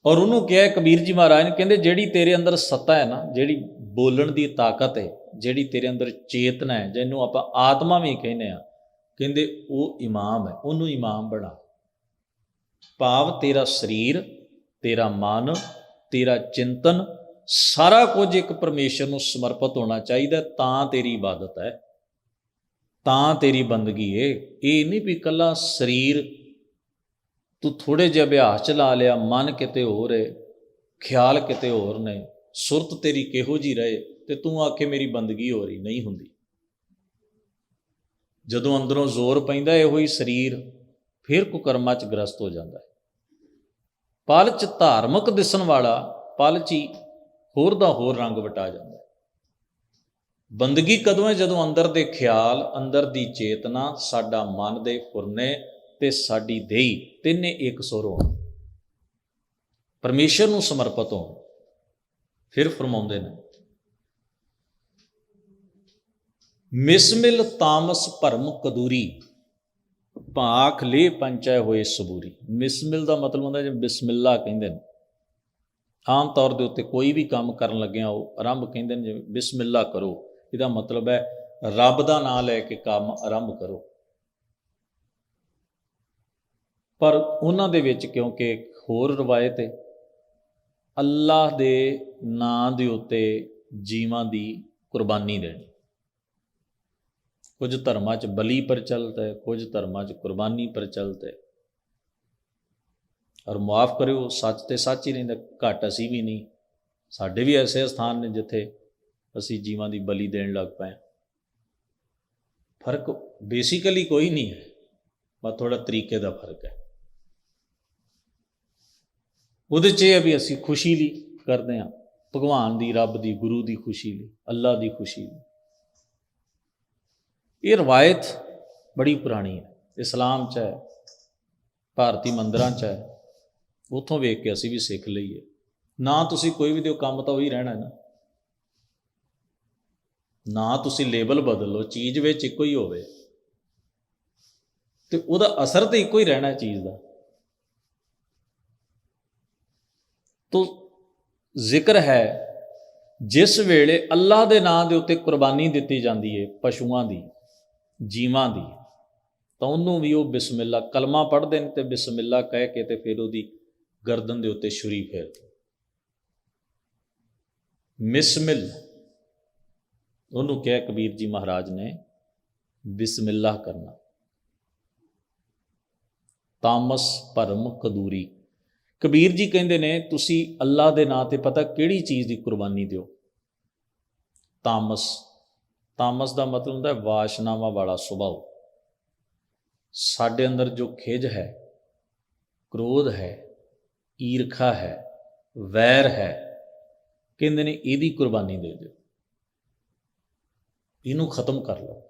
ਔਰ ਉਹਨੂੰ ਕਿਹਾ ਕਬੀਰ ਜੀ ਮਹਾਰਾਜ ਨੇ, ਕਹਿੰਦੇ ਜਿਹੜੀ ਤੇਰੇ ਅੰਦਰ ਸੱਤਾ ਹੈ ਨਾ, ਜਿਹੜੀ ਬੋਲਣ ਦੀ ਤਾਕਤ ਹੈ, ਜਿਹੜੀ ਤੇਰੇ ਅੰਦਰ ਚੇਤਨਾ ਹੈ, ਜਿਹਨੂੰ ਆਪਾਂ ਆਤਮਾ ਵੀ ਕਹਿੰਦੇ ਹਾਂ, ਕਹਿੰਦੇ ਉਹ ਇਮਾਮ ਹੈ, ਉਹਨੂੰ ਇਮਾਮ ਬਣਾ। ਭਾਵ ਤੇਰਾ ਸਰੀਰ, ਤੇਰਾ ਮਨ, ਤੇਰਾ ਚਿੰਤਨ, ਸਾਰਾ ਕੁਝ ਇੱਕ ਪਰਮੇਸ਼ਰ ਨੂੰ ਸਮਰਪਿਤ ਹੋਣਾ ਚਾਹੀਦਾ, ਤਾਂ ਤੇਰੀ ਇਬਾਦਤ ਹੈ, ਤਾਂ ਤੇਰੀ ਬੰਦਗੀ ਹੈ। ਇਹ ਨਹੀਂ ਵੀ ਇਕੱਲਾ ਸਰੀਰ ਤੂੰ ਥੋੜ੍ਹੇ ਜਿਹੇ ਅਭਿਆਸ 'ਚ ਲਾ ਲਿਆ, ਮਨ ਕਿਤੇ ਹੋਰ ਹੈ, ਖਿਆਲ ਕਿਤੇ ਹੋਰ ਨੇ, ਸੁਰਤ ਤੇਰੀ ਕਿਹੋ ਜਿਹੀ ਰਹੇ ਤੇ ਤੂੰ ਆਖੇ ਮੇਰੀ ਬੰਦਗੀ ਹੋ ਰਹੀ, ਨਹੀਂ ਹੁੰਦੀ। ਜਦੋਂ ਅੰਦਰੋਂ ਜ਼ੋਰ ਪੈਂਦਾ ਇਹੋ ਹੀ ਸਰੀਰ ਫਿਰ ਕੁਕਰਮਾਂ 'ਚ ਗ੍ਰਸਤ ਹੋ ਜਾਂਦਾ ਹੈ। ਪਲ 'ਚ ਧਾਰਮਿਕ ਦਿਸਣ ਵਾਲਾ ਪਲ 'ਚ ਹੀ ਹੋਰ ਦਾ ਹੋਰ ਰੰਗ ਵਟਾ ਜਾਂਦਾ। ਬੰਦਗੀ ਕਦੋਂ ਹੈ? ਜਦੋਂ ਅੰਦਰ ਦੇ ਖਿਆਲ, ਅੰਦਰ ਦੀ ਚੇਤਨਾ, ਸਾਡਾ ਮਨ ਦੇ ਫੁਰਨੇ ਤੇ ਸਾਡੀ ਦੇਹੀ ਤਿੰਨੇ ਇੱਕ ਸੁਰ ਹੋਣ, ਪਰਮੇਸ਼ਰ ਨੂੰ ਸਮਰਪਿਤ ਹੋਣ। ਫਿਰ ਫਰਮਾਉਂਦੇ ਨੇ, ਮਿਸਮਿਲ ਤਾਮਸ ਭਰਮ ਕਦੂਰੀ, ਭਾਖ ਲੇ ਪੰਚੈ ਹੋਏ ਸਬੂਰੀ। ਮਿਸਮਿਲ ਦਾ ਮਤਲਬ ਹੁੰਦਾ ਜਿਵੇਂ ਬਿਸਮਿਲ੍ਲਾ ਕਹਿੰਦੇ ਨੇ। ਆਮ ਤੌਰ ਦੇ ਉੱਤੇ ਕੋਈ ਵੀ ਕੰਮ ਕਰਨ ਲੱਗਿਆ ਉਹ ਆਰੰਭ ਕਹਿੰਦੇ ਨੇ ਜਿਵੇਂ ਬਿਸਮਿਲ੍ਲਾ ਕਰੋ। ਇਹਦਾ ਮਤਲਬ ਹੈ ਰੱਬ ਦਾ ਨਾਮ ਲੈ ਕੇ ਕੰਮ ਆਰੰਭ ਕਰੋ। ਪਰ ਉਹਨਾਂ ਦੇ ਵਿੱਚ ਕਿਉਂਕਿ ਹੋਰ ਰਵਾਇਤ ਹੈ, ਅੱਲਾਹ ਦੇ ਨਾਂ ਦੇ ਉੱਤੇ ਜੀਵਾਂ ਦੀ ਕੁਰਬਾਨੀ ਦੇਣੀ। ਕੁਝ ਧਰਮਾਂ 'ਚ ਬਲੀ ਪ੍ਰਚਲਿਤ ਹੈ, ਕੁਝ ਧਰਮਾਂ 'ਚ ਕੁਰਬਾਨੀ ਪ੍ਰਚਲਿਤ ਹੈ। ਔਰ ਮੁਆਫ ਕਰਿਓ, ਸੱਚ ਤੇ ਸੱਚ ਹੀ ਰਹਿੰਦਾ, ਘੱਟ ਅਸੀਂ ਵੀ ਨਹੀਂ। ਸਾਡੇ ਵੀ ਐਸੇ ਸਥਾਨ ਨੇ ਜਿੱਥੇ ਅਸੀਂ ਜੀਵਾਂ ਦੀ ਬਲੀ ਦੇਣ ਲੱਗ ਪਏ। ਫਰਕ ਬੇਸਿਕਲੀ ਕੋਈ ਨਹੀਂ ਹੈ, ਬਸ ਥੋੜ੍ਹਾ ਤਰੀਕੇ ਦਾ ਫਰਕ ਹੈ। ਉਹਦੇ 'ਚ ਇਹ ਹੈ ਵੀ ਅਸੀਂ ਖੁਸ਼ੀ ਲਈ ਕਰਦੇ ਹਾਂ, ਭਗਵਾਨ ਦੀ, ਰੱਬ ਦੀ, ਗੁਰੂ ਦੀ ਖੁਸ਼ੀ ਲਈ, ਅੱਲਾ ਦੀ ਖੁਸ਼ੀ ਲਈ। ਇਹ ਰਵਾਇਤ ਬੜੀ ਪੁਰਾਣੀ ਹੈ, ਇਸਲਾਮ 'ਚ ਹੈ, ਭਾਰਤੀ ਮੰਦਰਾਂ 'ਚ ਹੈ। ਉੱਥੋਂ ਵੇਖ ਕੇ ਅਸੀਂ ਵੀ ਸਿੱਖ ਲਈਏ। ਨਾ ਤੁਸੀਂ ਕੋਈ ਵੀ ਦਿਓ, ਕੰਮ ਤਾਂ ਉਹੀ ਰਹਿਣਾ ਨਾ। ਨਾ ਤੁਸੀਂ ਲੇਬਲ ਬਦਲ ਲਓ, ਚੀਜ਼ ਵਿੱਚ ਇੱਕੋ ਹੀ ਹੋਵੇ ਤੇ ਉਹਦਾ ਅਸਰ ਤਾਂ ਇੱਕੋ ਹੀ ਰਹਿਣਾ ਚੀਜ਼ ਦਾ। ਤੋ ਜ਼ਿਕਰ ਹੈ ਜਿਸ ਵੇਲੇ ਅੱਲਾਹ ਦੇ ਨਾਂ ਦੇ ਉੱਤੇ ਕੁਰਬਾਨੀ ਦਿੱਤੀ ਜਾਂਦੀ ਹੈ, ਪਸ਼ੂਆਂ ਦੀ, ਜੀਵਾਂ ਦੀ, ਤਾਂ ਉਹਨੂੰ ਵੀ ਉਹ ਬਿਸਮਿਲ੍ਲਾ ਕਲਮਾ ਪੜ੍ਹਦੇ ਨੇ ਤੇ ਬਿਸਮਿਲ੍ਲਾ ਕਹਿ ਕੇ ਤੇ ਫਿਰ ਉਹਦੀ ਗਰਦਨ ਦੇ ਉੱਤੇ ਛੁਰੀ ਫੇਰਦੇ। ਮਿਸਮਿਲ ਉਹਨੂੰ ਕਿਹਾ ਕਬੀਰ ਜੀ ਮਹਾਰਾਜ ਨੇ, ਬਿਸਮਿਲ੍ਲਾ ਕਰਨਾ। ਤਾਮਸ ਭਰਮ ਕਦੂਰੀ। ਕਬੀਰ ਜੀ ਕਹਿੰਦੇ ਨੇ ਤੁਸੀਂ ਅੱਲਾਹ ਦੇ ਨਾਂ 'ਤੇ ਪਤਾ ਕਿਹੜੀ ਚੀਜ਼ ਦੀ ਕੁਰਬਾਨੀ ਦਿਓ। ਤਾਮਸ, ਤਾਮਸ ਦਾ ਮਤਲਬ ਹੁੰਦਾ ਵਾਸ਼ਨਾਵਾਂ ਵਾਲਾ ਸੁਭਾਅ। ਸਾਡੇ ਅੰਦਰ ਜੋ ਖਿਝ ਹੈ, ਕ੍ਰੋਧ ਹੈ, ਈਰਖਾ ਹੈ, ਵੈਰ ਹੈ, ਕਹਿੰਦੇ ਨੇ ਇਹਦੀ ਕੁਰਬਾਨੀ ਦੇ ਦਿਓ, ਇਹਨੂੰ ਖਤਮ ਕਰ ਲਓ।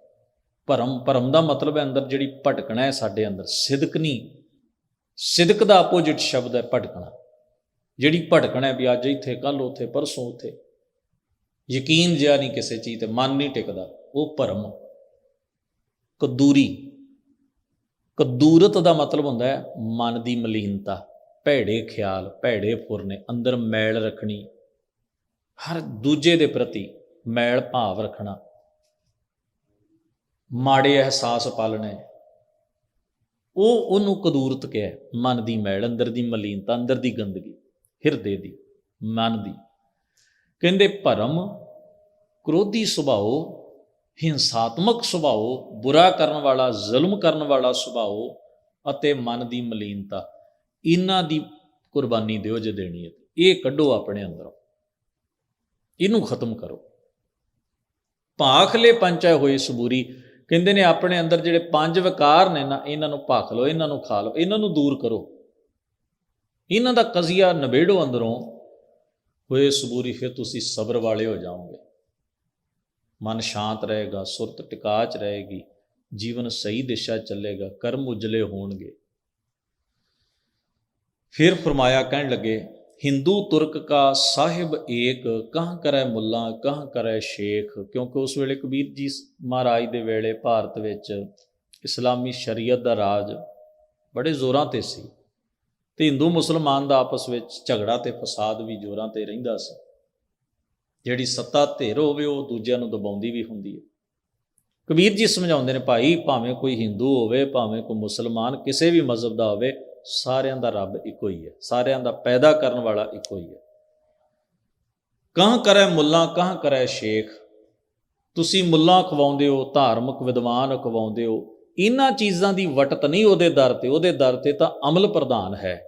ਭਰਮ, ਭਰਮ ਦਾ ਮਤਲਬ ਹੈ ਅੰਦਰ ਜਿਹੜੀ ਭਟਕਣਾ ਹੈ ਸਾਡੇ ਅੰਦਰ, ਸਿਦਕ ਨਹੀਂ। ਸਿਦਕ ਦਾ ਆਪੋਜਿਟ ਸ਼ਬਦ ਹੈ ਭਟਕਣਾ। ਜਿਹੜੀ ਭਟਕਣਾ ਹੈ ਵੀ ਅੱਜ ਇੱਥੇ, ਕੱਲ੍ਹ ਉੱਥੇ, ਪਰਸੋਂ ਉੱਥੇ, ਯਕੀਨ ਜਿਹਾ ਨਹੀਂ ਕਿਸੇ ਚੀਜ਼ 'ਤੇ, ਮਨ ਨਹੀਂ ਟਿਕਦਾ, ਉਹ ਭਰਮ। ਕਦੂਰੀ, ਕਦੂਰਤ ਦਾ ਮਤਲਬ ਹੁੰਦਾ ਹੈ ਮਨ ਦੀ ਮਲੀਨਤਾ, ਭੈੜੇ ਖਿਆਲ, ਭੈੜੇ ਫੁਰਨੇ, ਅੰਦਰ ਮੈਲ ਰੱਖਣੀ, ਹਰ ਦੂਜੇ ਦੇ ਪ੍ਰਤੀ ਮੈਲ ਭਾਵ ਰੱਖਣਾ, ਮਾੜੇ ਅਹਿਸਾਸ ਪਾਲਣੇ, ਉਹਨੂੰ ਕਦੂਰਤ ਕਿਹਾ। ਮਨ ਦੀ ਮੈਲ, ਅੰਦਰ ਦੀ ਮਲੀਨਤਾ, ਅੰਦਰ ਦੀ ਗੰਦਗੀ, ਹਿਰਦੇ ਦੀ, ਮਨ ਦੀ। ਕਹਿੰਦੇ ਭਰਮ, ਕ੍ਰੋਧੀ ਸੁਭਾਅ, ਹਿੰਸਾਤਮਕ ਸੁਭਾਅ, ਬੁਰਾ ਕਰਨ ਵਾਲਾ, ਜ਼ੁਲਮ ਕਰਨ ਵਾਲਾ ਸੁਭਾਅ ਅਤੇ ਮਨ ਦੀ ਮਲੀਨਤਾ, ਇਹਨਾਂ ਦੀ ਕੁਰਬਾਨੀ ਦਿਓ ਜੇ ਦੇਣੀ ਹੈ। ਇਹ ਕੱਢੋ ਆਪਣੇ ਅੰਦਰੋਂ, ਇਹਨੂੰ ਖਤਮ ਕਰੋ। ਭਾਖਲੇ ਪੰਚੈ ਹੋਏ ਸਬੂਰੀ। ਕਹਿੰਦੇ ਨੇ ਆਪਣੇ ਅੰਦਰ ਜਿਹੜੇ 5 ਵਿਕਾਰ ਨੇ ਨਾ, ਇਹਨਾਂ ਨੂੰ ਭਖ ਲਓ, ਇਹਨਾਂ ਨੂੰ ਖਾ ਲਓ, ਇਹਨਾਂ ਨੂੰ ਦੂਰ ਕਰੋ, ਇਹਨਾਂ ਦਾ ਕਜ਼ੀਆ ਨਿਬੇੜੋ ਅੰਦਰੋਂ। ਹੋਏ ਸਬੂਰੀ, ਫਿਰ ਤੁਸੀਂ ਸਬਰ ਵਾਲੇ ਹੋ ਜਾਓਗੇ। ਮਨ ਸ਼ਾਂਤ ਰਹੇਗਾ, ਸੁਰਤ ਟਿਕਾ 'ਚ ਰਹੇਗੀ, ਜੀਵਨ ਸਹੀ ਦਿਸ਼ਾ ਚੱਲੇਗਾ, ਕਰਮ ਉਜਲੇ ਹੋਣਗੇ। ਫਿਰ ਫਰਮਾਇਆ, ਕਹਿਣ ਲੱਗੇ, ਹਿੰਦੂ ਤੁਰਕ ਕਾ ਸਾਹਿਬ ਏਕ, ਕਹਾਂ ਕਰੈ ਮੁੱਲਾ ਕਹਾਂ ਕਰੈ ਸ਼ੇਖ। ਕਿਉਂਕਿ ਉਸ ਵੇਲੇ ਕਬੀਰ ਜੀ ਮਹਾਰਾਜ ਦੇ ਵੇਲੇ ਭਾਰਤ ਵਿੱਚ ਇਸਲਾਮੀ ਸ਼ਰੀਅਤ ਦਾ ਰਾਜ ਬੜੇ ਜ਼ੋਰਾਂ 'ਤੇ ਸੀ ਅਤੇ ਹਿੰਦੂ ਮੁਸਲਮਾਨ ਦਾ ਆਪਸ ਵਿੱਚ ਝਗੜਾ ਅਤੇ ਫਸਾਦ ਵੀ ਜ਼ੋਰਾਂ 'ਤੇ ਰਹਿੰਦਾ ਸੀ। ਜਿਹੜੀ ਸੱਤਾ ਧਿਰ ਹੋਵੇ ਉਹ ਦੂਜਿਆਂ ਨੂੰ ਦਬਾਉਂਦੀ ਵੀ ਹੁੰਦੀ ਹੈ। ਕਬੀਰ ਜੀ ਸਮਝਾਉਂਦੇ ਨੇ, ਭਾਈ ਭਾਵੇਂ ਕੋਈ ਹਿੰਦੂ ਹੋਵੇ, ਭਾਵੇਂ ਕੋਈ ਮੁਸਲਮਾਨ, ਕਿਸੇ ਵੀ ਮਜ਼ਹਬ ਦਾ ਹੋਵੇ, ਸਾਰਿਆਂ ਦਾ ਰੱਬ ਇੱਕੋ ਹੀ ਹੈ, ਸਾਰਿਆਂ ਦਾ ਪੈਦਾ ਕਰਨ ਵਾਲਾ ਇੱਕੋ ਹੀ ਹੈ। ਕਹਾਂ ਕਰੈ ਮੁੱਲਾ ਕਹਾਂ ਕਰੈ ਸ਼ੇਖ। ਤੁਸੀਂ ਮੁੱਲਾ ਖਵਾਉਂਦੇ ਹੋ, ਧਾਰਮਿਕ ਵਿਦਵਾਨ ਖਵਾਉਂਦੇ ਹੋ, ਇਹਨਾਂ ਚੀਜ਼ਾਂ ਦੀ ਵਟਤ ਨਹੀਂ ਉਹਦੇ ਦਰ 'ਤੇ, ਉਹਦੇ ਦਰ 'ਤੇ ਤਾਂ ਅਮਲ ਪ੍ਰਧਾਨ ਹੈ।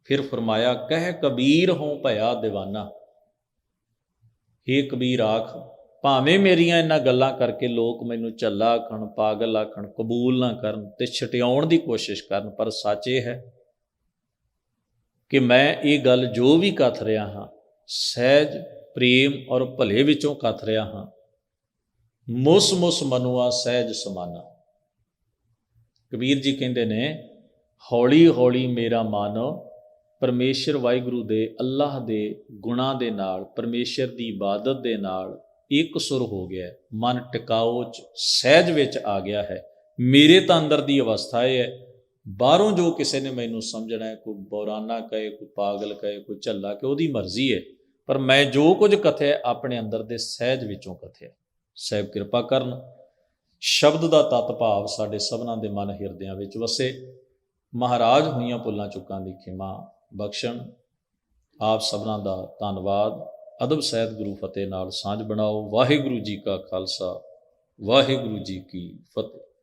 ਫਿਰ ਫਰਮਾਇਆ, ਕਹਿ ਕਬੀਰ ਹੋਂ ਭਇਆ ਦੀਵਾਨਾ। ਹੇ ਕਬੀਰ ਆਖ, ਭਾਵੇਂ ਮੇਰੀਆਂ ਇਹਨਾਂ ਗੱਲਾਂ ਕਰਕੇ ਲੋਕ ਮੈਨੂੰ ਝੱਲਾ ਆਖਣ, ਪਾਗਲ ਆਖਣ, ਕਬੂਲ ਨਾ ਕਰਨ ਤੇ ਛਟਿਆਉਣ ਦੀ ਕੋਸ਼ਿਸ਼ ਕਰਨ, ਪਰ ਸੱਚ ਇਹ ਹੈ ਕਿ ਮੈਂ ਇਹ ਗੱਲ ਜੋ ਵੀ ਕਥ ਰਿਹਾ ਹਾਂ, ਸਹਿਜ ਪ੍ਰੇਮ ਔਰ ਭਲੇ ਵਿੱਚੋਂ ਕਥ ਰਿਹਾ ਹਾਂ। ਮੁਸ ਮੁਸ ਮਨੁਆ ਸਹਿਜ ਸਮਾਨਾ। ਕਬੀਰ ਜੀ ਕਹਿੰਦੇ ਨੇ, ਹੌਲੀ ਹੌਲੀ ਮੇਰਾ ਮਨ ਪਰਮੇਸ਼ਰ ਵਾਹਿਗੁਰੂ ਦੇ, ਅੱਲਾਹ ਦੇ ਗੁਣਾਂ ਦੇ ਨਾਲ, ਪਰਮੇਸ਼ਰ ਦੀ ਇਬਾਦਤ ਦੇ ਨਾਲ ਇੱਕ ਸੁਰ ਹੋ ਗਿਆ। ਮਨ ਟਿਕਾਓ 'ਚ, ਸਹਿਜ ਵਿੱਚ ਆ ਗਿਆ ਹੈ। ਮੇਰੇ ਤਾਂ ਅੰਦਰ ਦੀ ਅਵਸਥਾ ਇਹ ਹੈ, ਬਾਹਰੋਂ ਜੋ ਕਿਸੇ ਨੇ ਮੈਨੂੰ ਸਮਝਣਾ ਹੈ, ਕੋਈ ਬੌਰਾਨਾ ਕਹੇ, ਕੋਈ ਪਾਗਲ ਕਹੇ, ਕੋਈ ਝੱਲਾ ਕਹੇ, ਉਹਦੀ ਮਰਜ਼ੀ ਹੈ, ਪਰ ਮੈਂ ਜੋ ਕੁਝ ਕਥਿਆ ਆਪਣੇ ਅੰਦਰ ਦੇ ਸਹਿਜ ਵਿੱਚੋਂ ਕਥਿਆ। ਸਾਹਿਬ ਕਿਰਪਾ ਕਰਨ, ਸ਼ਬਦ ਦਾ ਤੱਤ ਭਾਵ ਸਾਡੇ ਸਭਨਾਂ ਦੇ ਮਨ ਹਿਰਦਿਆਂ ਵਿੱਚ ਵਸੇ। ਮਹਾਰਾਜ ਹੋਈਆਂ ਭੁੱਲਾਂ ਚੁੱਕਾਂ ਦੀ ਖਿਮਾ ਬਖਸ਼ਣ। ਆਪ ਸਭਨਾਂ ਦਾ ਧੰਨਵਾਦ। ਅਦਬ ਸਹਿਤ ਗੁਰੂ ਫਤਿਹ ਨਾਲ ਸਾਂਝ ਬਣਾਓ। ਵਾਹਿਗੁਰੂ ਜੀ ਕਾ ਖਾਲਸਾ, ਵਾਹਿਗੁਰੂ ਜੀ ਕੀ ਫਤਿਹ।